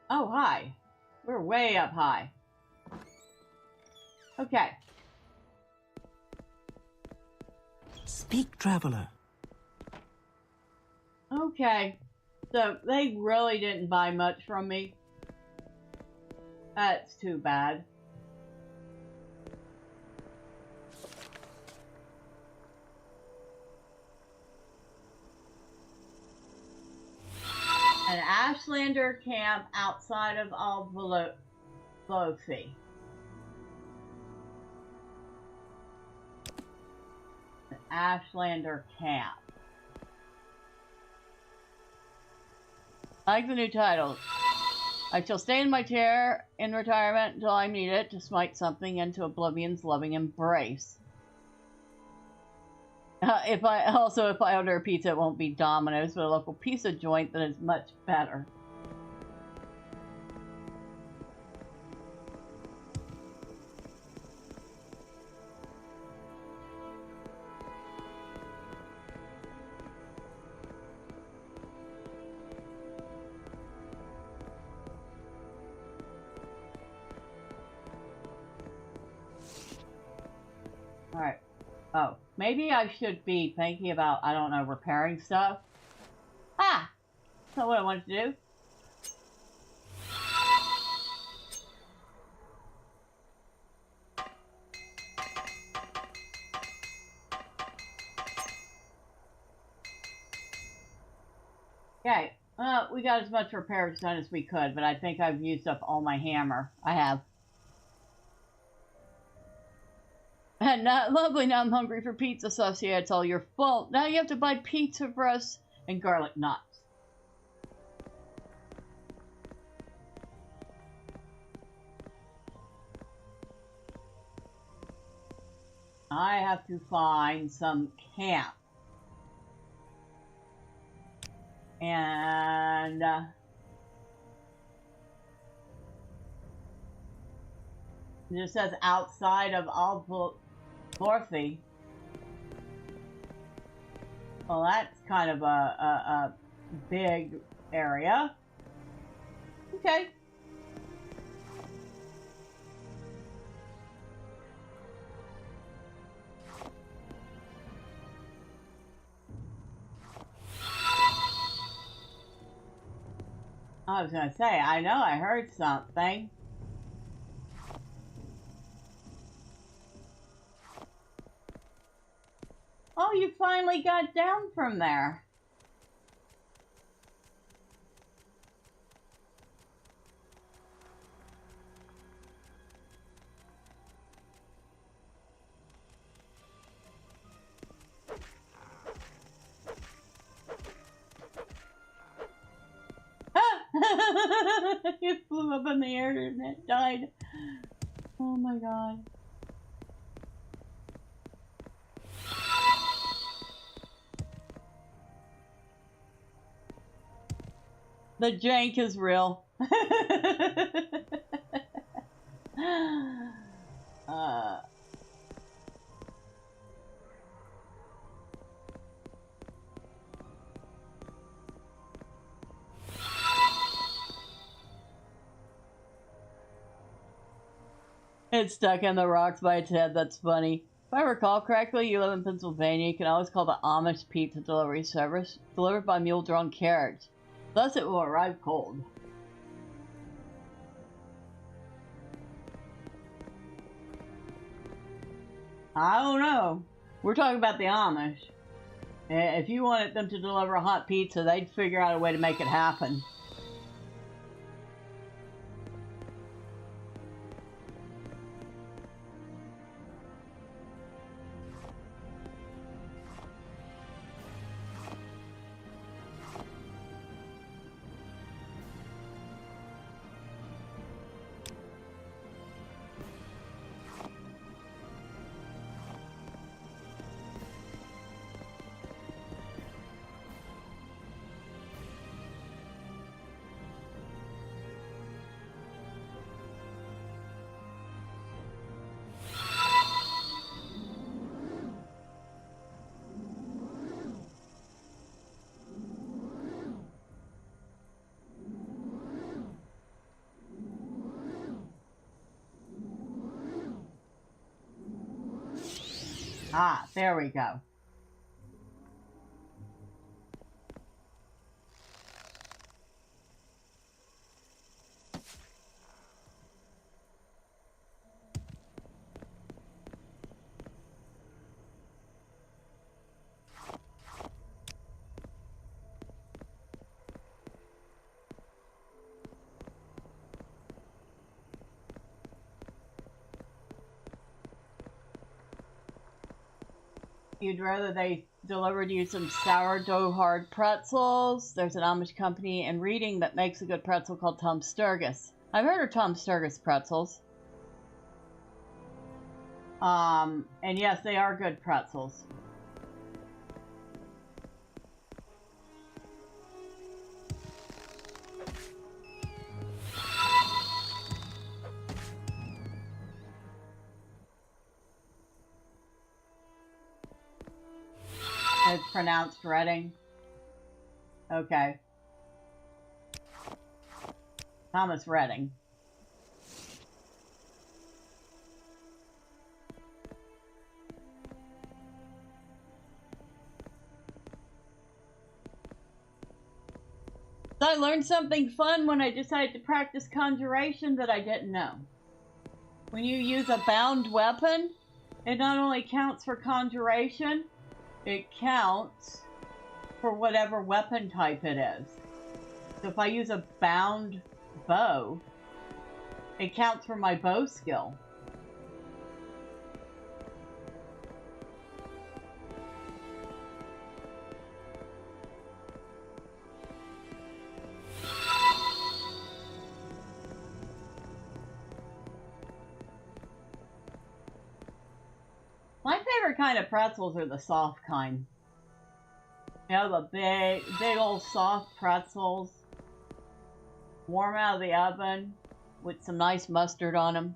Oh, hi. We're way up high. Okay. Speak, traveler. Okay. So, they really didn't buy much from me. That's too bad. An Ashlander camp outside of Alvelothi. An Ashlander camp. I like the new title. I shall stay in my chair in retirement until I need it to smite something into Oblivion's loving embrace. If I order a pizza, it won't be Domino's, but a local pizza joint that is much better. All right. Oh, maybe I should be thinking about, I don't know, repairing stuff. Ah! That's not what I wanted to do. Okay, we got as much repairs done as we could, but I think I've used up all my hammer. I have. Lovely, now I'm hungry for pizza sauce. Yeah, it's all your fault. Now you have to buy pizza for us and garlic knots. I have to find some camp. And it just says outside of Alvelothi. Well, that's kind of a big area. Okay. I was gonna say, I know I heard something. Oh, you finally got down from there. It flew up in the air and it died. Oh my god. The jank is real. It's stuck in the rocks by its head. That's funny. I recall correctly, you live in Pennsylvania. You can always call the Amish pizza delivery service, delivered by mule-drawn carriage. Thus, it will arrive cold. I don't know. We're talking about the Amish. If you wanted them to deliver a hot pizza, they'd figure out a way to make it happen. Ah, there we go. You'd rather they delivered you some sourdough hard pretzels. There's an Amish company in Reading that makes a good pretzel called Tom Sturgis. I've heard of Tom Sturgis pretzels. And yes, they are good pretzels. It's pronounced Reading. Okay. Thomas Reading. So I learned something fun when I decided to practice conjuration that I didn't know. When you use a bound weapon, it not only counts for conjuration, it counts for whatever weapon type it is. So if I use a bound bow, it counts for my bow skill. My favorite kind of pretzels are the soft kind. You know, the big old soft pretzels. Warm out of the oven with some nice mustard on them.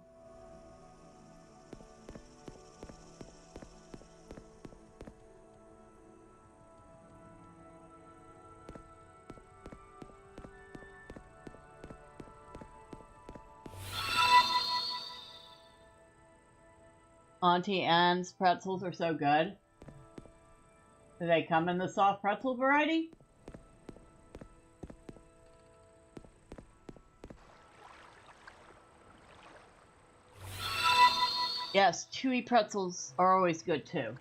Auntie Anne's pretzels are so good. Do they come in the soft pretzel variety? Yes, chewy pretzels are always good too.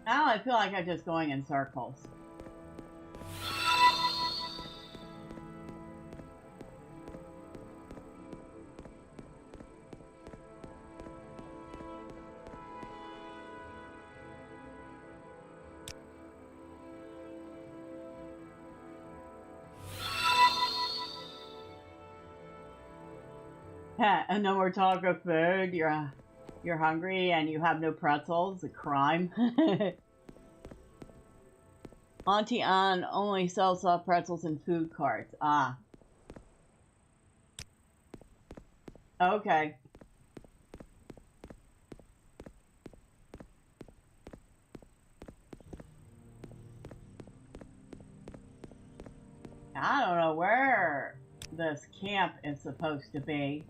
Now I feel like I'm just going in circles. And no more talk of food. You're hungry and you have no pretzels. A crime. Auntie Anne only sells soft pretzels in food carts. Ah. Okay. I don't know where this camp is supposed to be.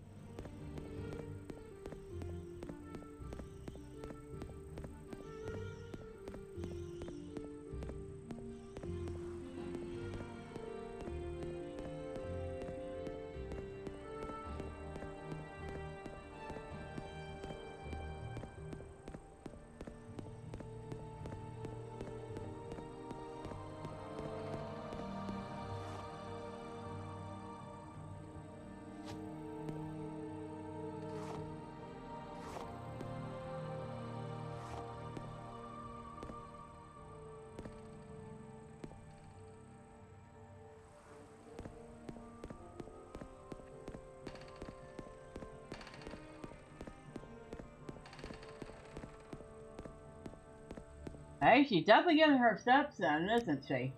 Hey, she's definitely getting her steps in, isn't she?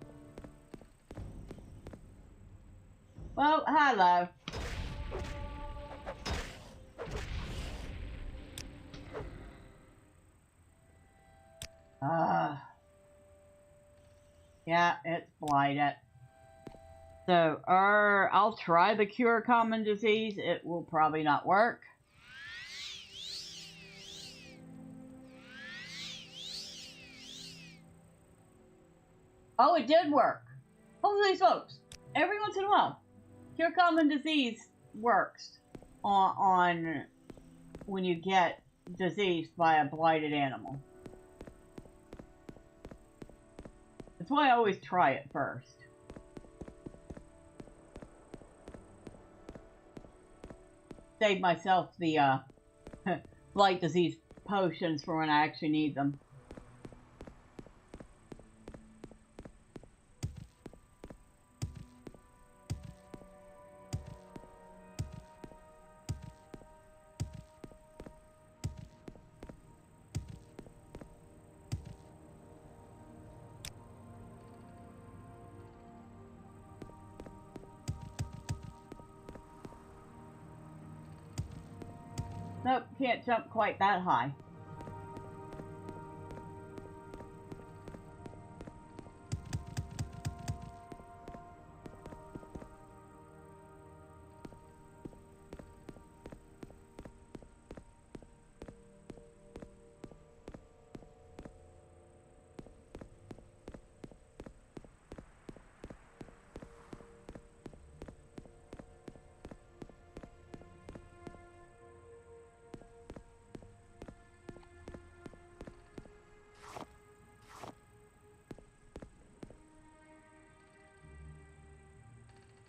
Well, hello. Yeah, it's blighted. So, I'll try the cure common disease. It will probably not work. Oh, it did work. Holy smokes. Every once in a while, cure common disease works on when you get diseased by a blighted animal. That's why I always try it first. Save myself the blight disease potions for when I actually need them. Nope, can't jump quite that high.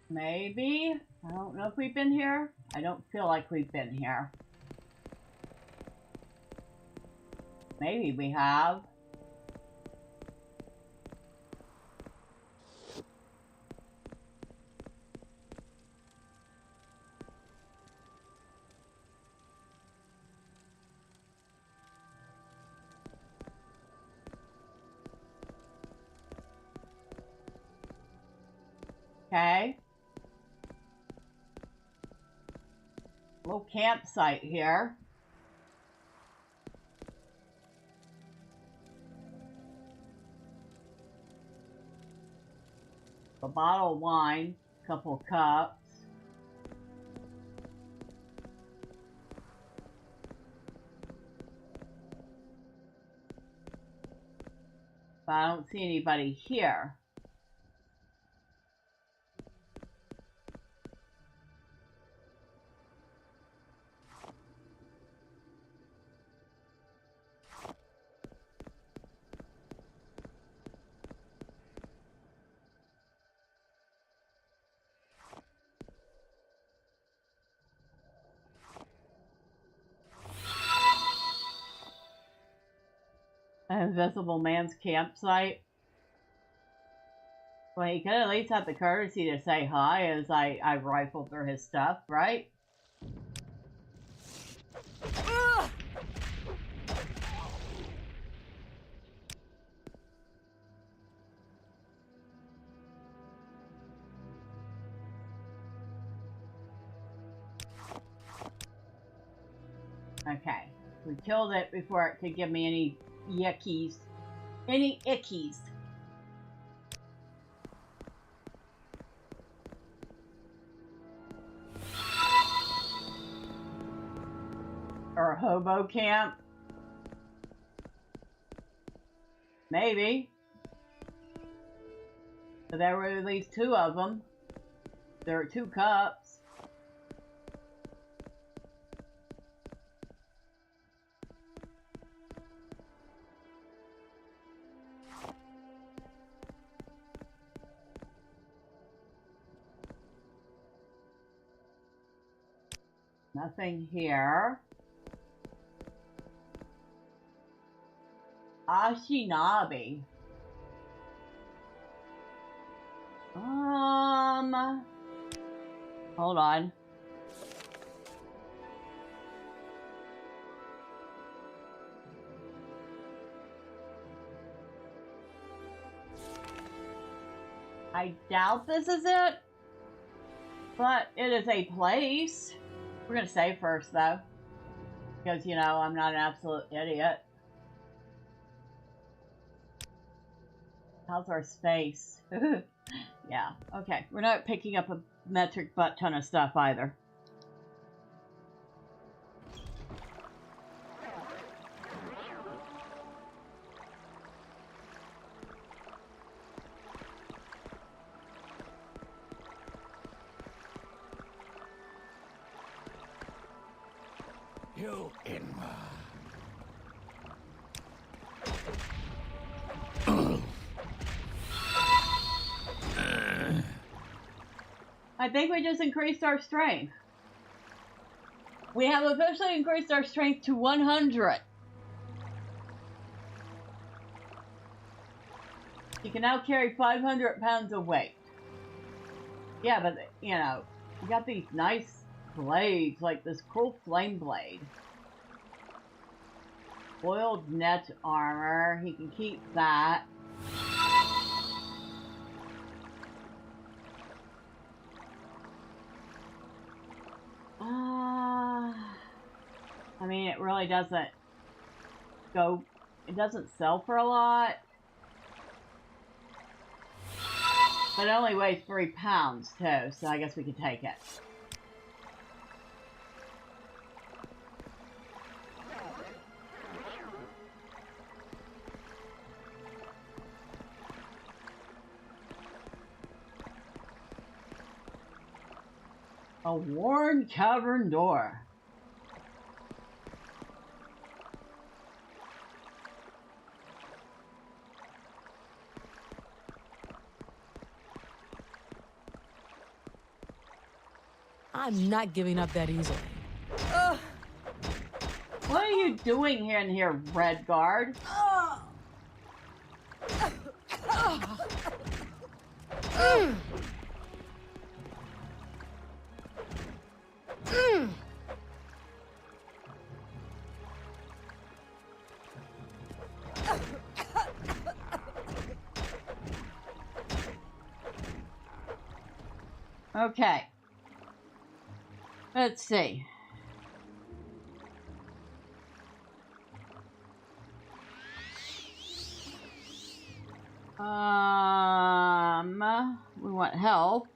Maybe. I don't know if we've been here. I don't feel like we've been here. Maybe we have. Okay. Little campsite here. A bottle of wine, a couple of cups. But I don't see anybody here. An invisible man's campsite. Well, he could at least have the courtesy to say hi as I rifle through his stuff, right? Okay. We killed it before it could give me any yuckies. Any ickies. Or a hobo camp. Maybe. But there were at least 2 of them. There were 2 cups. Nothing here. Ashinabi. Hold on. I doubt this is it, but it is a place. We're gonna save first though, because you know I'm not an absolute idiot. How's our space? Yeah, okay. We're not picking up a metric butt ton of stuff either. You in. I think we just increased our strength. We have officially increased our strength to 100. You can now carry 500 pounds of weight. Yeah, but, you know, you got these nice blades, like this cool flame blade. Boiled net armor, he can keep that. I mean, it really doesn't go, it doesn't sell for a lot. But it only weighs 3 pounds too, so I guess we could take it. A worn cavern door. I'm not giving up that easily. What are you doing in here, Red Guard? Okay. Let's see. We want help.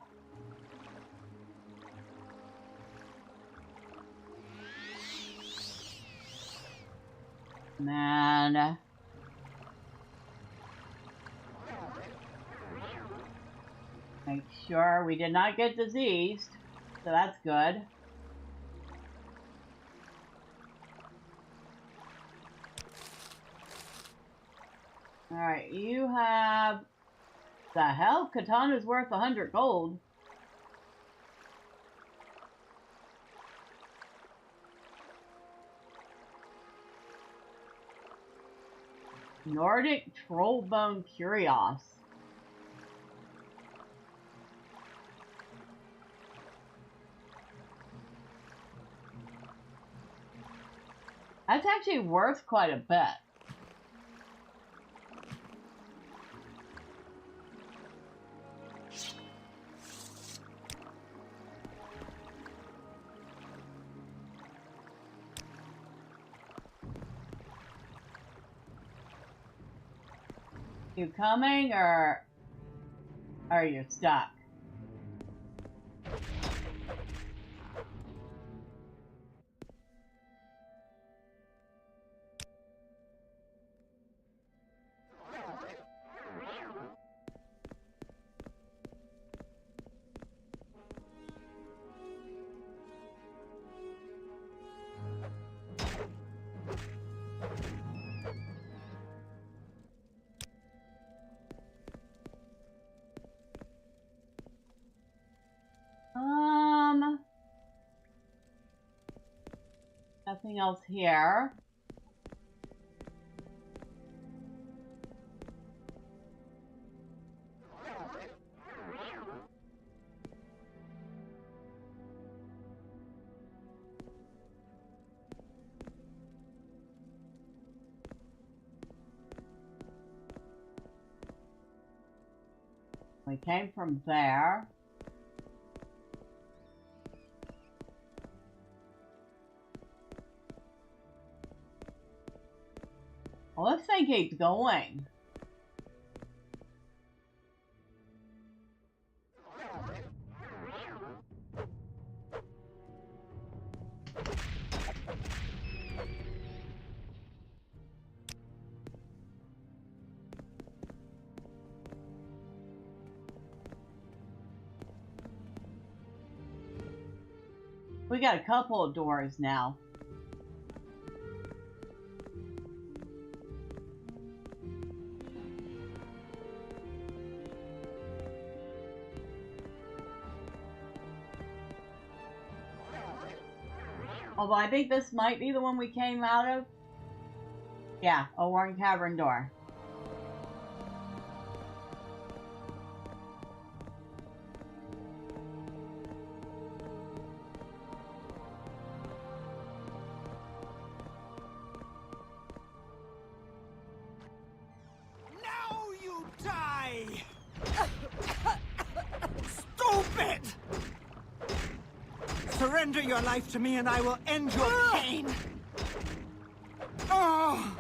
Man. Make sure we did not get diseased, so that's good. Alright, you have... The hell? Katana's worth 100 gold. Nordic Trollbone Curios. That's actually worth quite a bit. You coming, or are you stuck? Nothing else here. We came from there. Well, this thing keeps going. We got a couple of doors now. Although I think this might be the one we came out of. Yeah, a worn cavern door. Now you die! Stupid! Surrender your life to me and I will end your pain! Oh!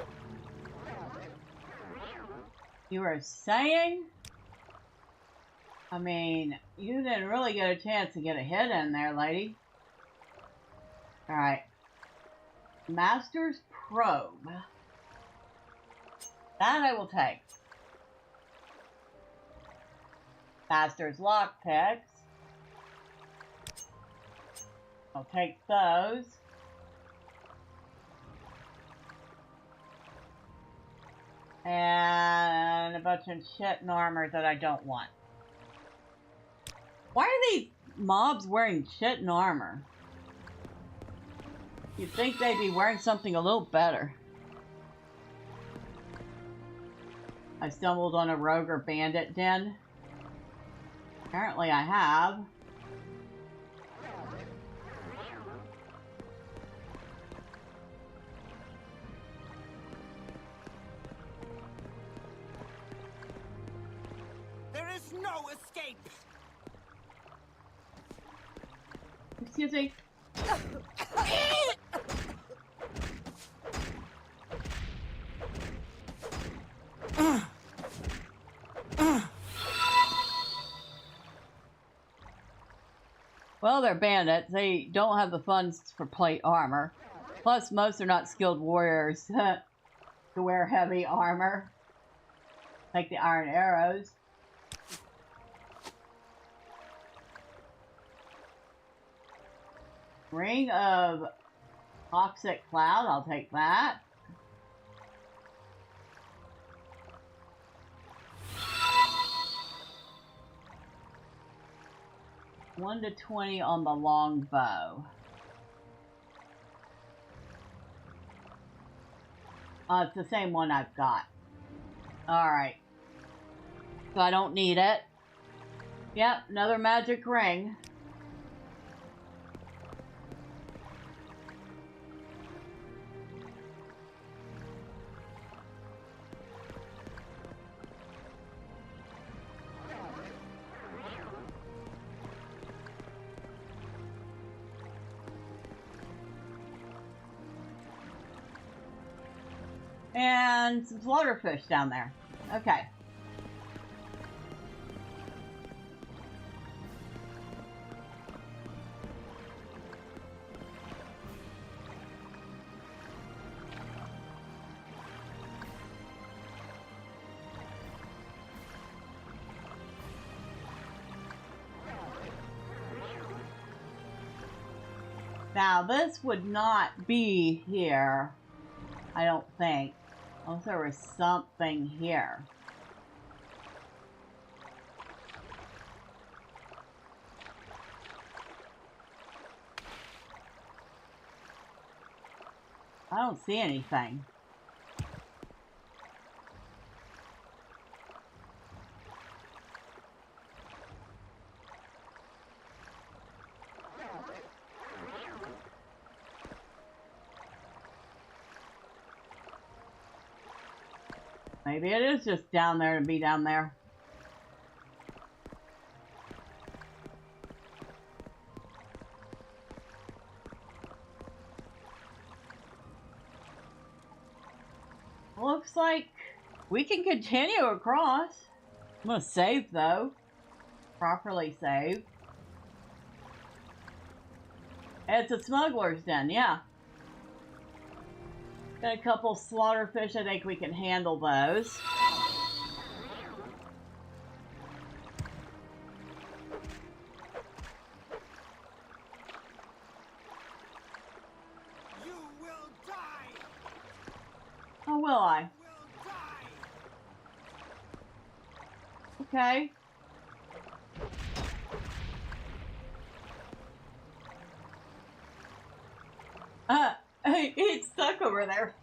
You were saying? I mean, you didn't really get a chance to get a hit in there, lady. Alright. Master's Probe. That I will take. Master's Lockpicks. I'll take those. And a bunch of shit and armor that I don't want. Why are these mobs wearing shit and armor? You'd think they'd be wearing something a little better. I stumbled on a rogue or bandit den. Apparently I have. There is no escape! Excuse me. Well, they're bandits. They don't have the funds for plate armor. Plus, most are not skilled warriors to wear heavy armor. Like the iron arrows. Ring of Toxic Cloud, I'll take that. One to 20 on the long bow. It's the same one I've got. Alright. So I don't need it. Yep, another magic ring. And some slaughterfish down there. Okay. Now, this would not be here, I don't think. Unless there was something here. I don't see anything. Maybe it is just down there to be down there. Looks like we can continue across. I'm gonna save though. Properly save. It's a smuggler's den, yeah. Got a couple slaughterfish, I think we can handle those. You will die. Oh, will I? Will die. Okay. It's stuck over there.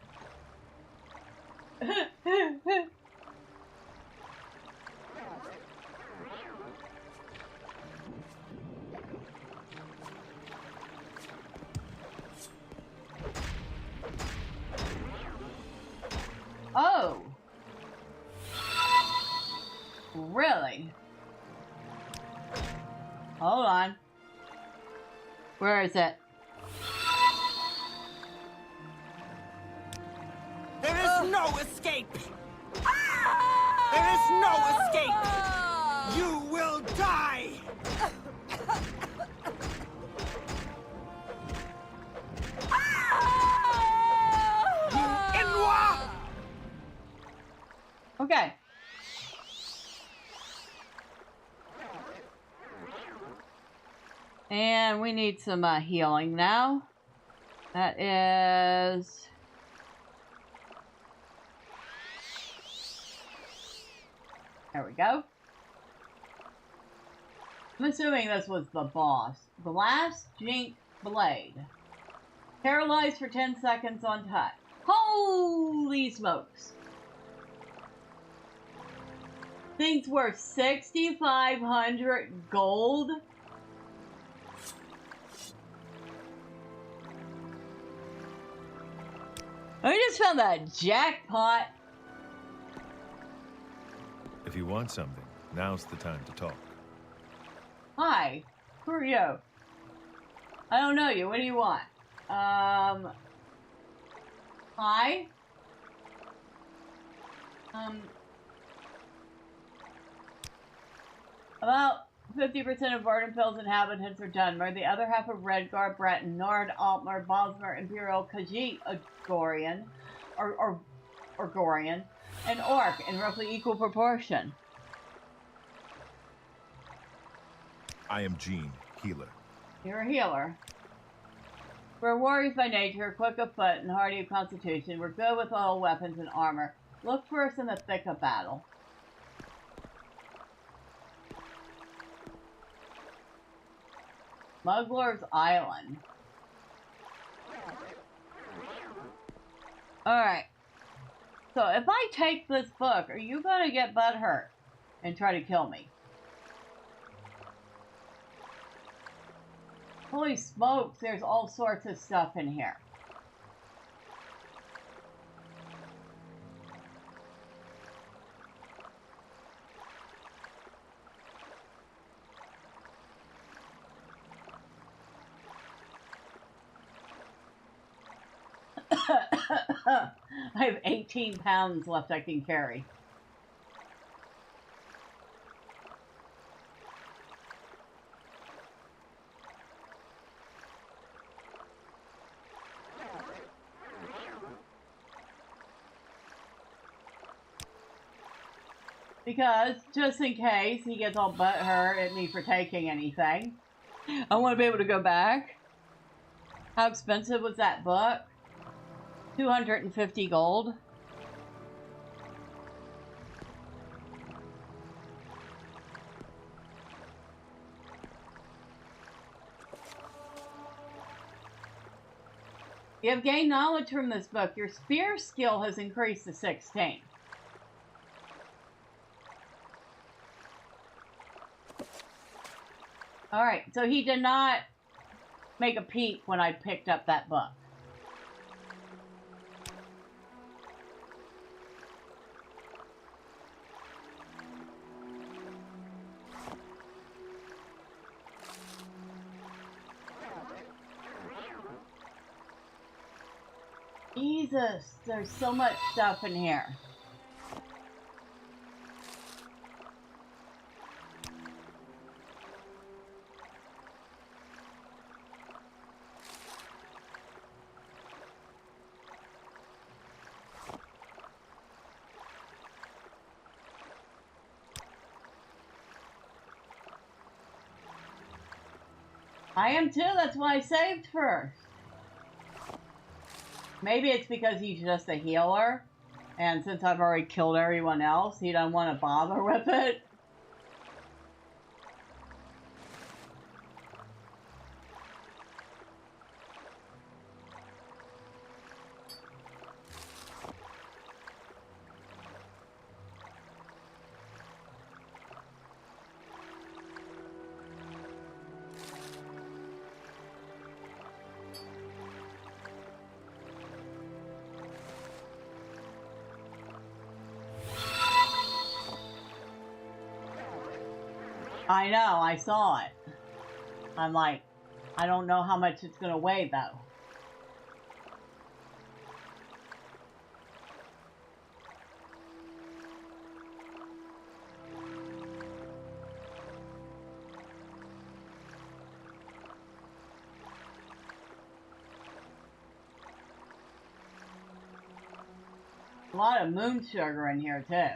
Oh. Really? Hold on. Where is it? There is no escape. There is no escape. You will die. You Inwa! Okay. And we need some healing now. That is... There we go. I'm assuming this was the boss. The last Jink Blade. Paralyzed for 10 seconds on touch. Holy smokes. Things worth 6,500 gold. I just found that jackpot. If you want something, now's the time to talk. Hi, who are you? I don't know you. What do you want? Hi? About 50% of Vardenfell's inhabitants are Dunmer. The other half of Redgar, Breton, Nord, Altmer, Bosmer, Imperial, Khajiit, Gorian, or Gorian, and Orc in roughly equal proportion. I am Jean, healer. You're a healer. We're warriors by nature, quick of foot and hardy of constitution. We're good with all weapons and armor. Look for us in the thick of battle. Smuggler's Island. Alright. So if I take this book, are you gonna get butthurt and try to kill me? Holy smokes, there's all sorts of stuff in here. I have 18 pounds left I can carry. Because, just in case he gets all butthurt at me for taking anything, I want to be able to go back. How expensive was that book? 250 gold. You have gained knowledge from this book. Your spear skill has increased to 16. Alright, so he did not make a peep when I picked up that book. Jesus, there's so much stuff in here. I am too, that's why I saved first. Maybe it's because he's just a healer, and since I've already killed everyone else, he doesn't want to bother with it. I know, I saw it. I'm like, I don't know how much it's going to weigh, though. A lot of moon sugar in here, too.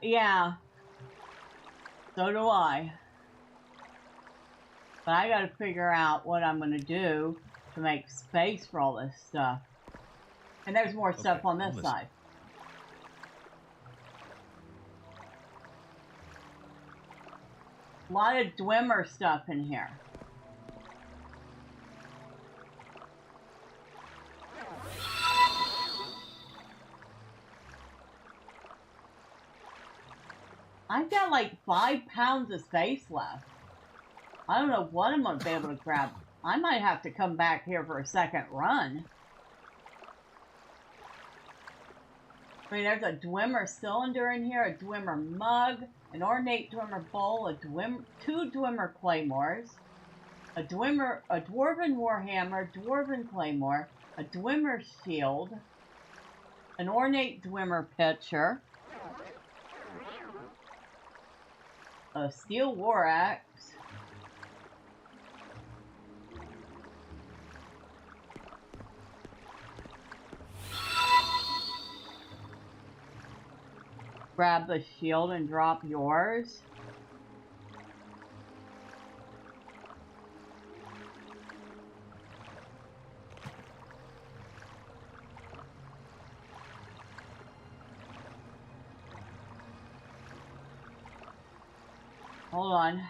Yeah. So do I. But I gotta figure out what I'm gonna do to make space for all this stuff. And there's more stuff on this side. A lot of Dwemer stuff in here. I've got like 5 pounds of space left. I don't know what I'm going to be able to grab. I might have to come back here for a second run. I mean, there's a Dwemer cylinder in here, a Dwemer mug, an ornate Dwemer bowl, 2 Dwemer claymores, a Dwemer, a dwarven warhammer, dwarven claymore, a Dwemer shield, an ornate Dwemer pitcher, a steel war axe, grab the shield and drop yours. Hold on.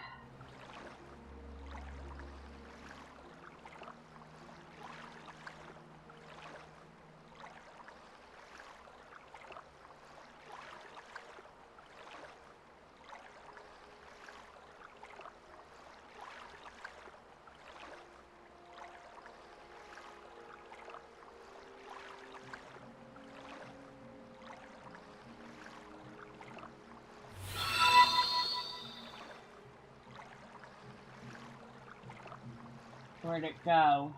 Where'd it go?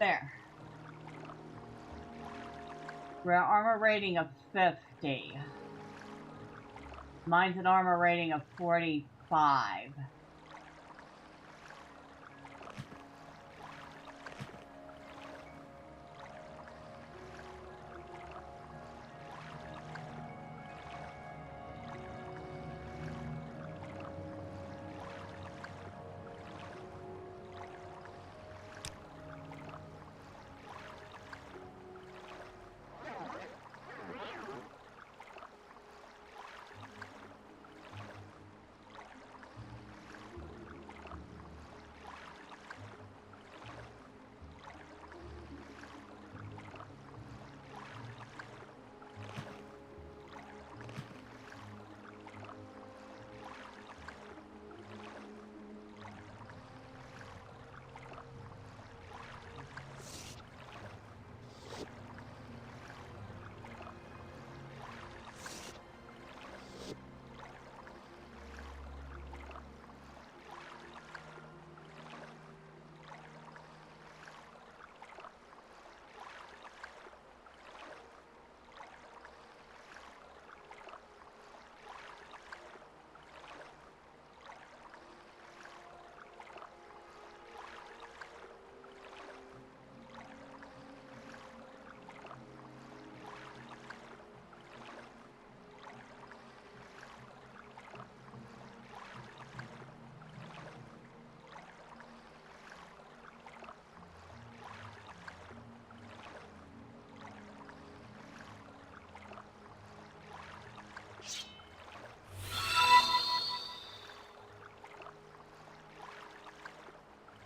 There. We're at armor rating of 50. Mine's an armor rating of 45.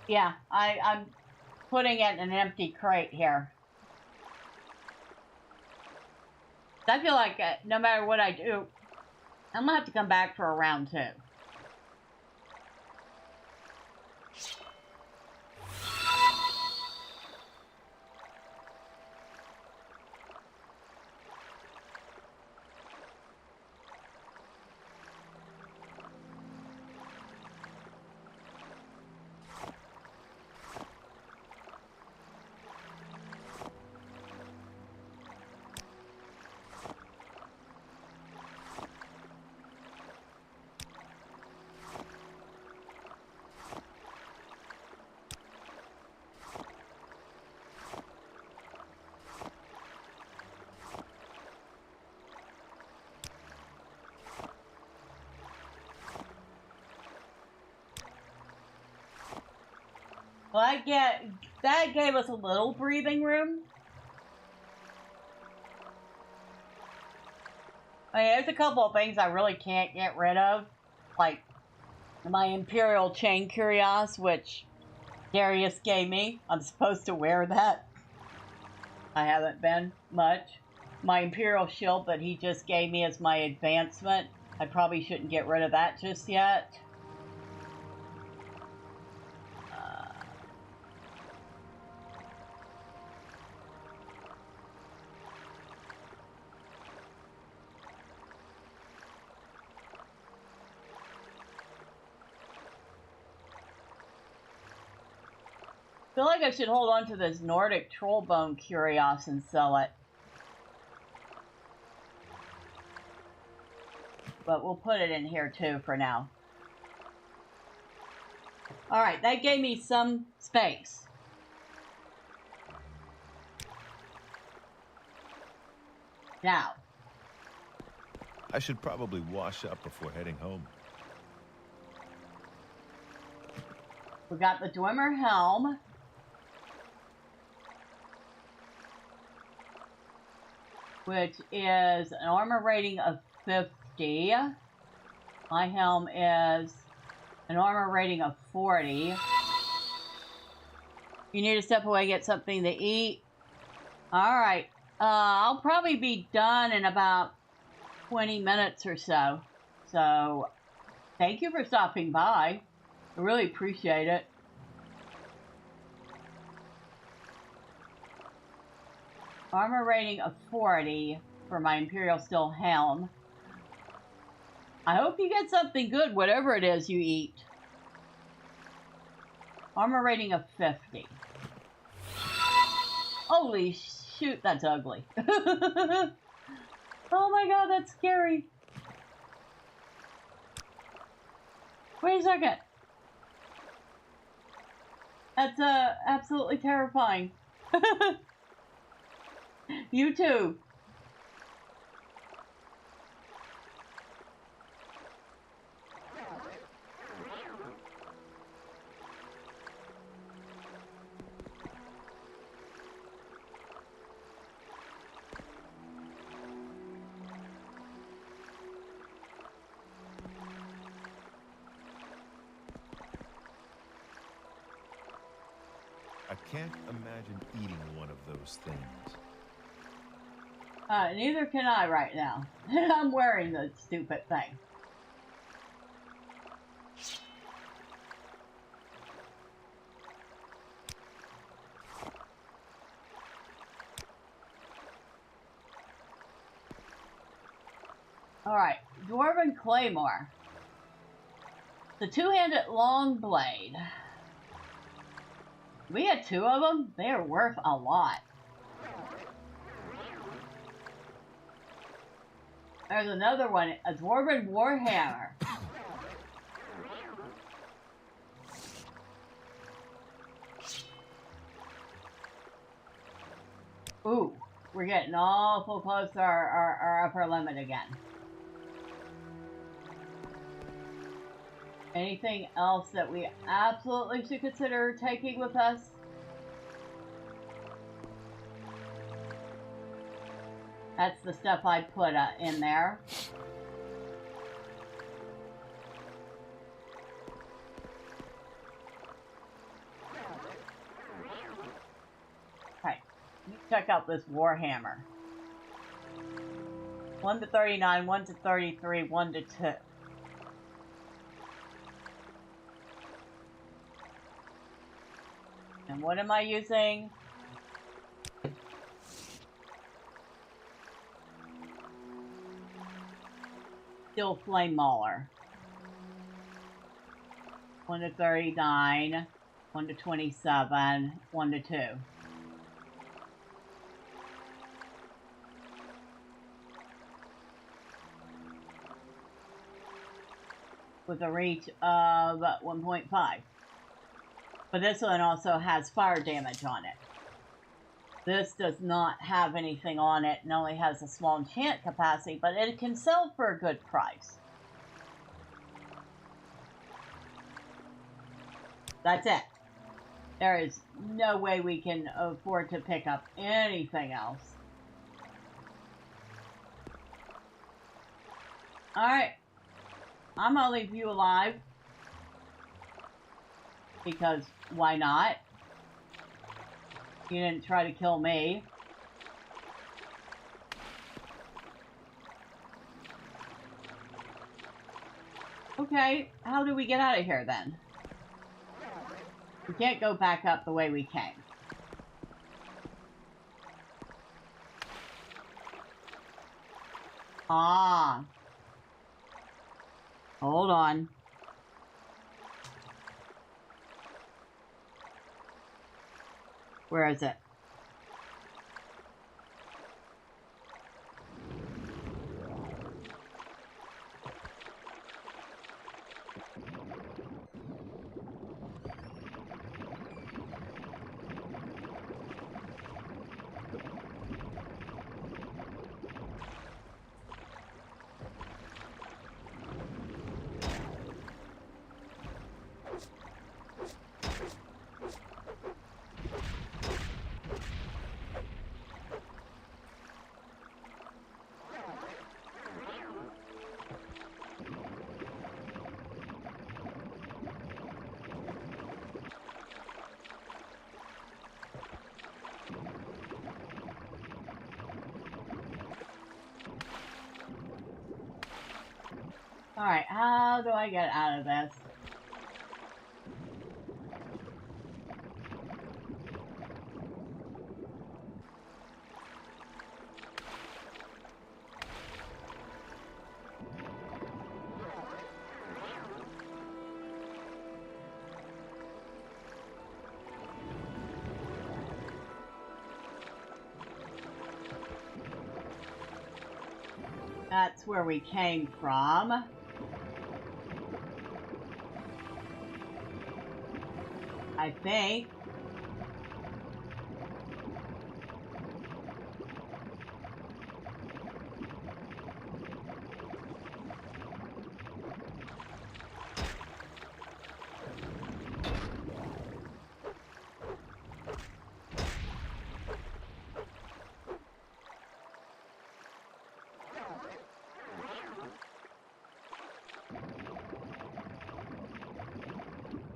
Yeah, I'm putting it in an empty crate here. I feel like no matter what I do, I'm gonna have to come back for a round 2. Well, that gave us a little breathing room. I mean, there's a couple of things I really can't get rid of, like my Imperial chain cuirass, which Darius gave me. I'm supposed to wear that. I haven't been much. My Imperial shield that he just gave me as my advancement. I probably shouldn't get rid of that just yet. I feel like I should hold on to this Nordic trollbone cuirass and sell it. But we'll put it in here too for now. Alright, that gave me some space. Now. I should probably wash up before heading home. We got the Dwemer helm. Which is an armor rating of 50. My helm is an armor rating of 40. You need to step away, get something to eat. Alright. I'll probably be done in about 20 minutes or so. So, thank you for stopping by. I really appreciate it. Armor rating of 40 for my Imperial Steel helm. I hope you get something good, whatever it is you eat. Armor rating of 50. Holy shoot, that's ugly. Oh my god, that's scary. Wait a second. That's absolutely terrifying. You too. I can't imagine eating one of those things. Neither can I right now. I'm wearing the stupid thing. Alright, Dwarven Claymore. The two-handed long blade. We had two of them. They are worth a lot. There's another one, a Dwarven Warhammer. Ooh, we're getting awful close to our upper limit again. Anything else that we absolutely should consider taking with us? That's the stuff I put in there. Alright, let me check out this Warhammer. 1 to 39, 1 to 33, 1 to 2. And what am I using? Steel Flame Mauler. 1 to 39, 1 to 27, 1 to 2. With a reach of 1.5. But this one also has fire damage on it. This does not have anything on it and only has a small enchant capacity, but it can sell for a good price. That's it. There is no way we can afford to pick up anything else. Alright. I'm gonna leave you alive. Because why not? You didn't try to kill me. Okay, how do we get out of here then? We can't go back up the way we came. Ah. Hold on. Where is it? Alright, how do I get out of this? That's where we came from. I think.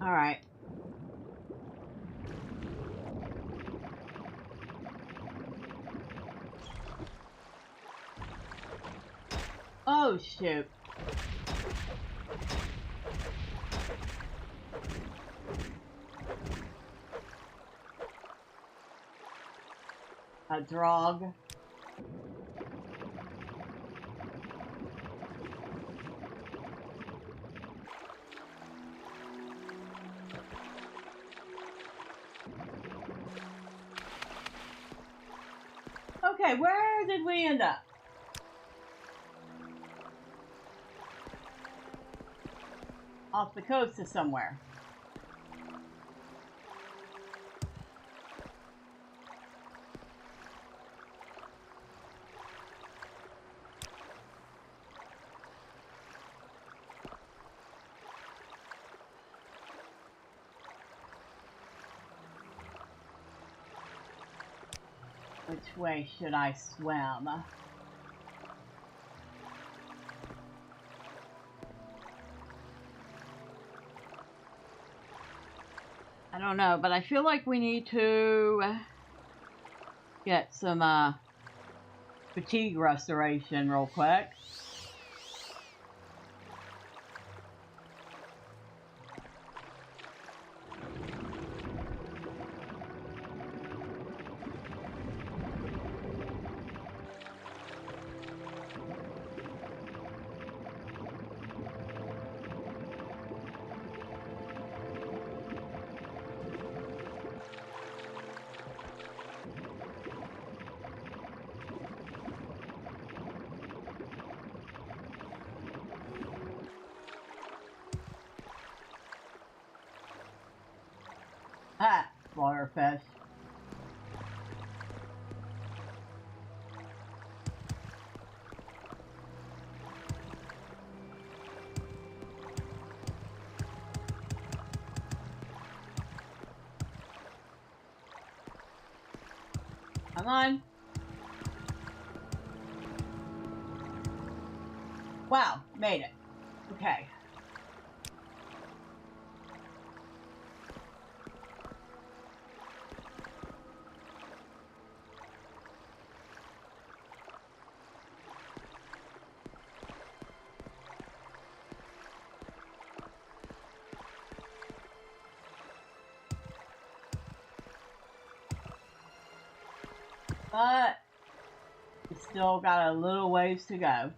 All right. Oh, shoot. A drog. Okay, where did we end up? Off the coast of somewhere. Which way should I swim? I don't know, but I feel like we need to get some fatigue restoration real quick. Ah, waterfish. Come on. Wow, made it. Okay. But we still got a little ways to go.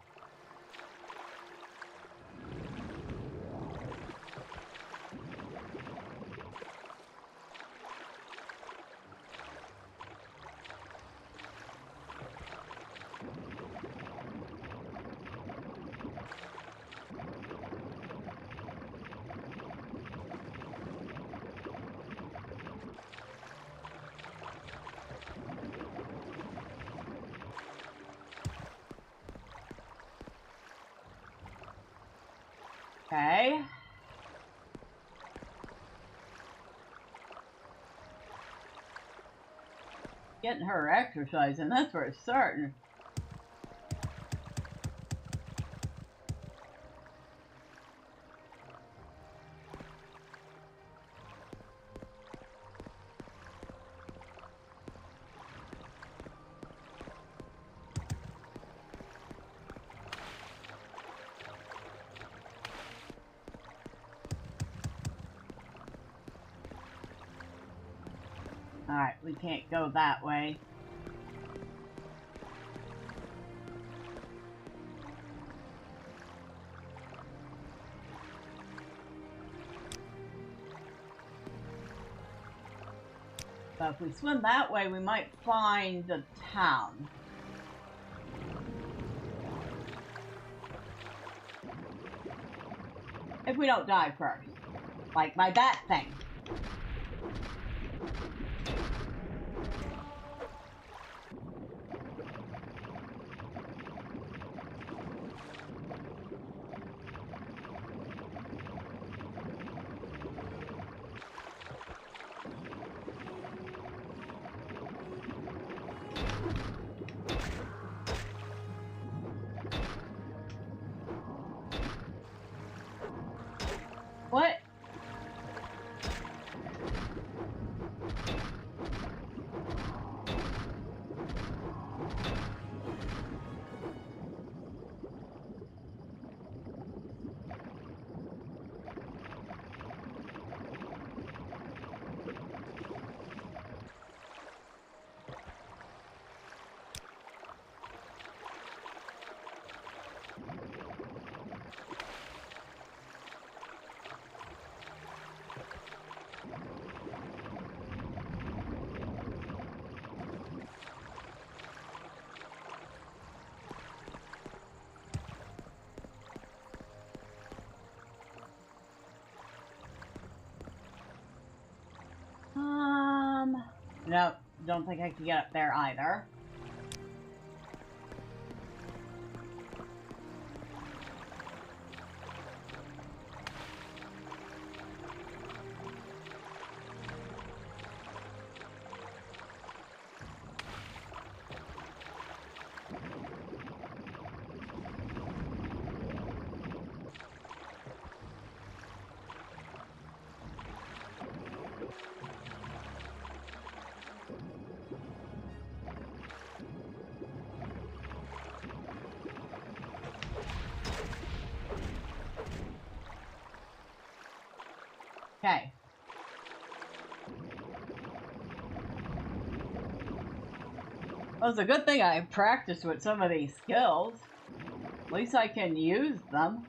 Okay. Getting her exercising, that's where it's starting. Alright, we can't go that way. But if we swim that way, we might find the town. If we don't die first. Like my bat thing. What? No, don't think I can get up there either. Okay. Well, it's a good thing I practiced with some of these skills. At least I can use them.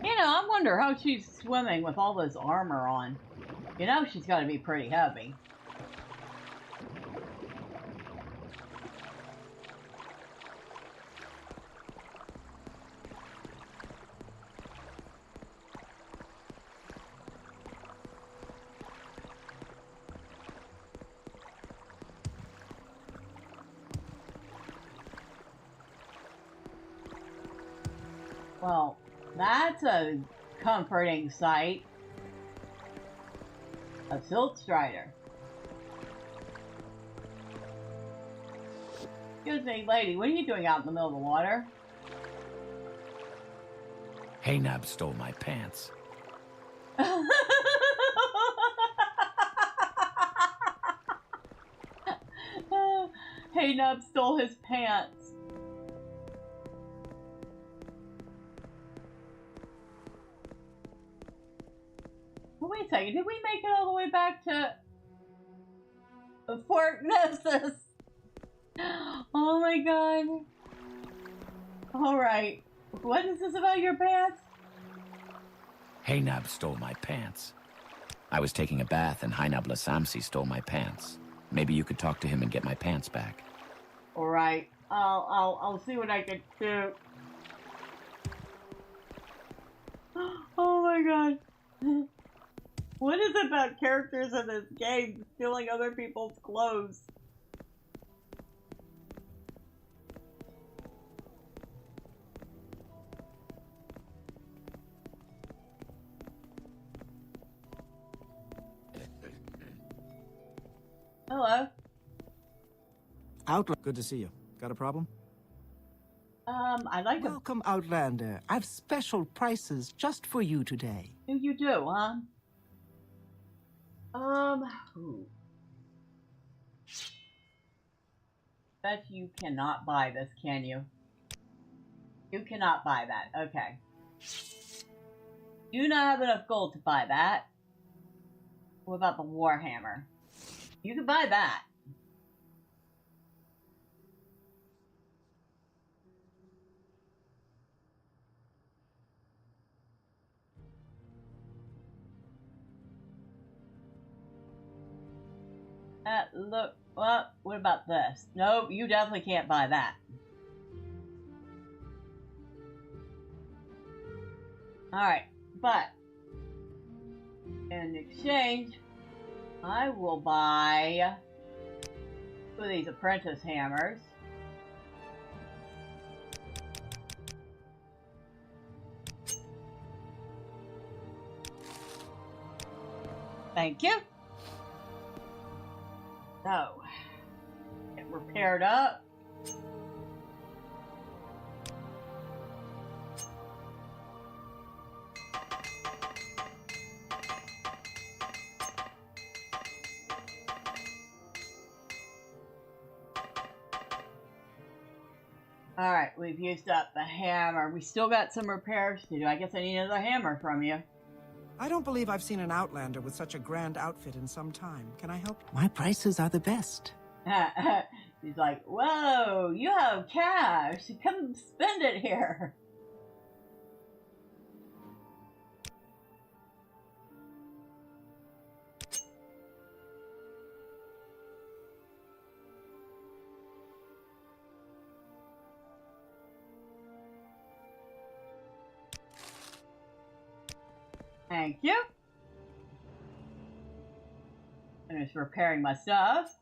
You know, I wonder how she's swimming with all this armor on. You know she's got to be pretty heavy. Well, that's a comforting sight. A Silk Strider. Excuse me, lady, what are you doing out in the middle of the water? Haynab stole my pants. Hey, Nub stole his pants. Well, wait a second, did we make it all the way back to Fort Gnisis? Oh my god. Alright. What is this about your pants? Haynab stole my pants. I was taking a bath and Haynab Lasamsi stole my pants. Maybe you could talk to him and get my pants back. Alright. I'll see what I can do. Oh my god. What is it about characters in this game stealing other people's clothes? Hello. Outlander, good to see you. Got a problem? I'd like to... Welcome, Outlander. I've special prices just for you today. You do, huh? Ooh. Bet you cannot buy this, can you? You cannot buy that. Okay. Do not have enough gold to buy that. What about the Warhammer? You can buy that. Look, well, what about this? Nope, you definitely can't buy that. Alright, but in exchange, I will buy 2 of these apprentice hammers. Thank you. So, get repaired up. Alright, we've used up the hammer. We still got some repairs to do. I guess I need another hammer from you. I don't believe I've seen an Outlander with such a grand outfit in some time. Can I help? My prices are the best. He's like, whoa, you have cash. Come spend it here. Thank you. Finish repairing my stuff.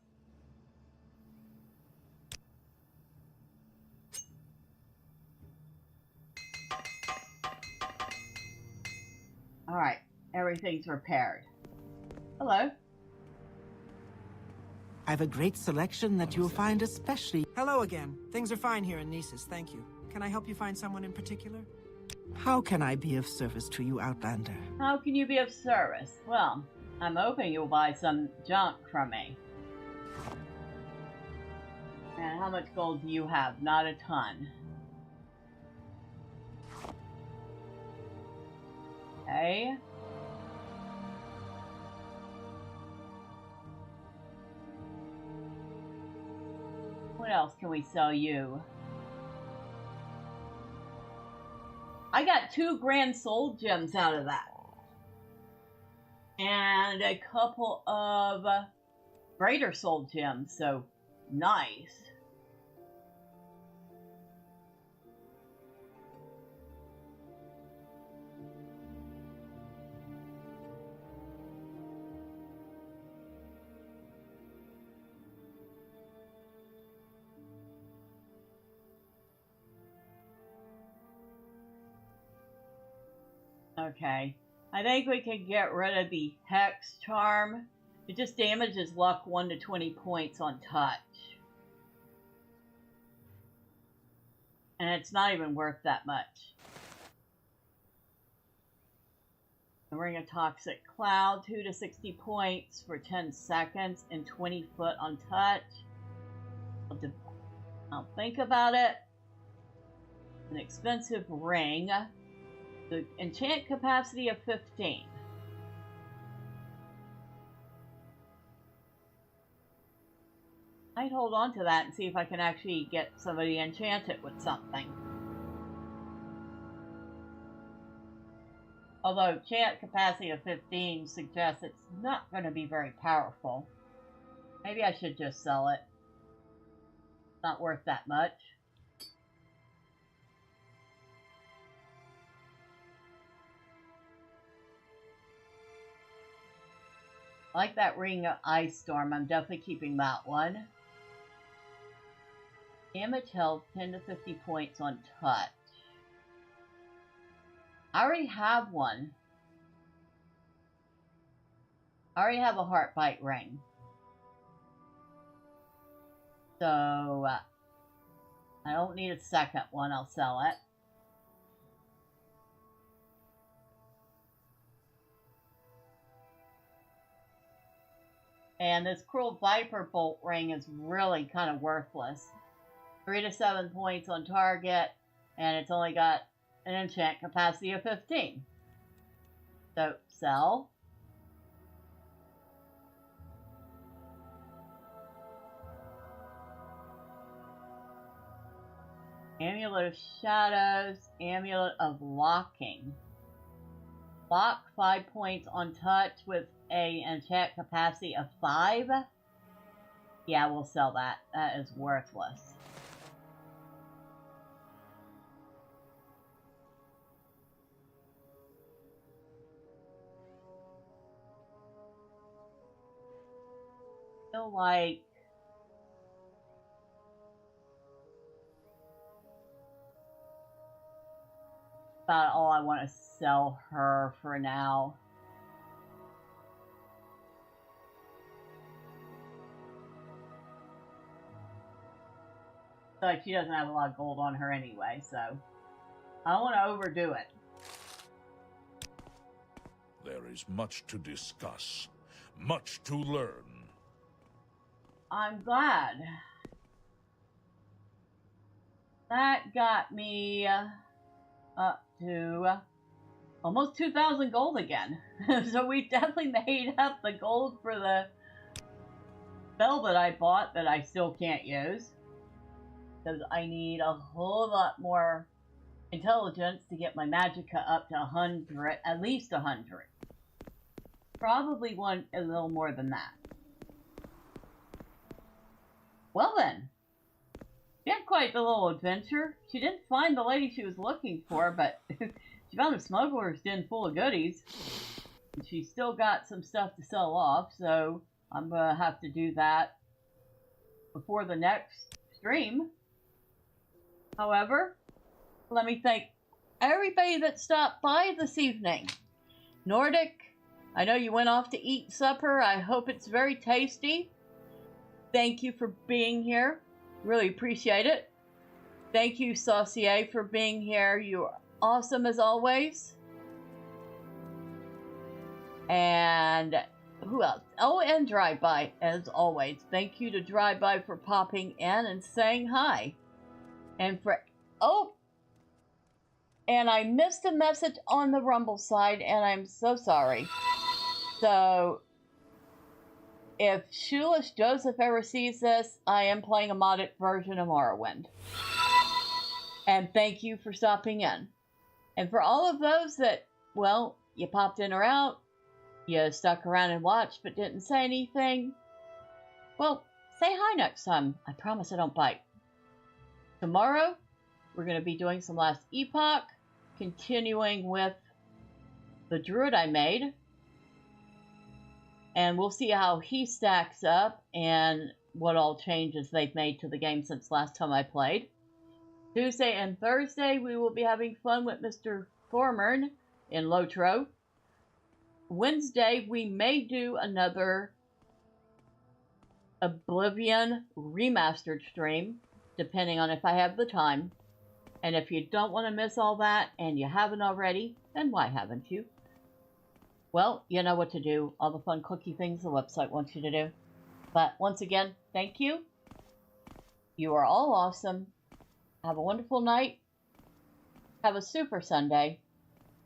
Alright, everything's repaired. Hello. I have a great selection that you'll find especially... Hello again. Things are fine here in Gnisis, thank you. Can I help you find someone in particular? How can I be of service to you, Outlander? How can you be of service? Well, I'm hoping you'll buy some junk from me. And how much gold do you have? Not a ton. Okay. What else can we sell you? I got 2 grand soul gems out of that. And a couple of greater soul gems, so nice. Okay, I think we can get rid of the Hex Charm. It just damages luck 1 to 20 points on touch. And it's not even worth that much. The Ring of Toxic Cloud, 2 to 60 points for 10 seconds and 20 foot on touch. I'll think about it. An expensive ring. The enchant capacity of 15. I'd hold on to that and see if I can actually get somebody to enchant it with something. Although enchant capacity of 15 suggests it's not going to be very powerful. Maybe I should just sell it. It's not worth that much. I like that Ring of Ice Storm. I'm definitely keeping that one. Damage health 10 to 50 points on touch. I already have one. I already have a Heartbite ring. So, I don't need a second one. I'll sell it. And this Cruel Viper Bolt ring is really kind of worthless. 3 to 7 points on target. And it's only got an enchant capacity of 15. So, sell. Amulet of Shadows, Amulet of Locking. Lock 5 points on touch with a enchant capacity of 5. Yeah, we'll sell that. That is worthless. Feel like about all I want to sell her for now. So she doesn't have a lot of gold on her anyway, so I don't want to overdo it. There is much to discuss, much to learn. I'm glad. That got me up to almost 2,000 gold again. So we definitely made up the gold for the spell that I bought that I still can't use. Because I need a whole lot more intelligence to get my magicka up to 100, at least 100. Probably want a little more than that. Well then, she had quite the little adventure. She didn't find the lady she was looking for, but she found a smuggler's den full of goodies. And she still got some stuff to sell off, so I'm going to have to do that before the next stream. However, let me thank everybody that stopped by this evening. Nordic, I know you went off to eat supper. I hope it's very tasty. Thank you for being here. Really appreciate it. Thank you, Saucier, for being here. You are awesome as always. And who else? Oh, and Drive-By, as always. Thank you to Drive-By for popping in and saying hi. And for... Oh! And I missed a message on the Rumble side, and I'm so sorry. So, if Shoeless Joseph ever sees this, I am playing a modded version of Morrowind. And thank you for stopping in. And for all of those that, well, you popped in or out, you stuck around and watched but didn't say anything, well, say hi next time. I promise I don't bite. Tomorrow, we're going to be doing some Last Epoch, continuing with the druid I made. And we'll see how he stacks up and what all changes they've made to the game since last time I played. Tuesday and Thursday, we will be having fun with Mr. Thormern in Lotro. Wednesday, we may do another Oblivion remastered stream, depending on if I have the time. And if you don't want to miss all that, and you haven't already, then why haven't you? Well, you know what to do. All the fun clicky things the website wants you to do. But once again, thank you. You are all awesome. Have a wonderful night. Have a super Sunday.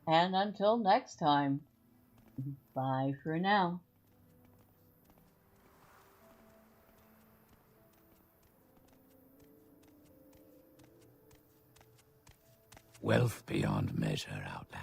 And until next time, bye for now. Wealth beyond measure, Outlander.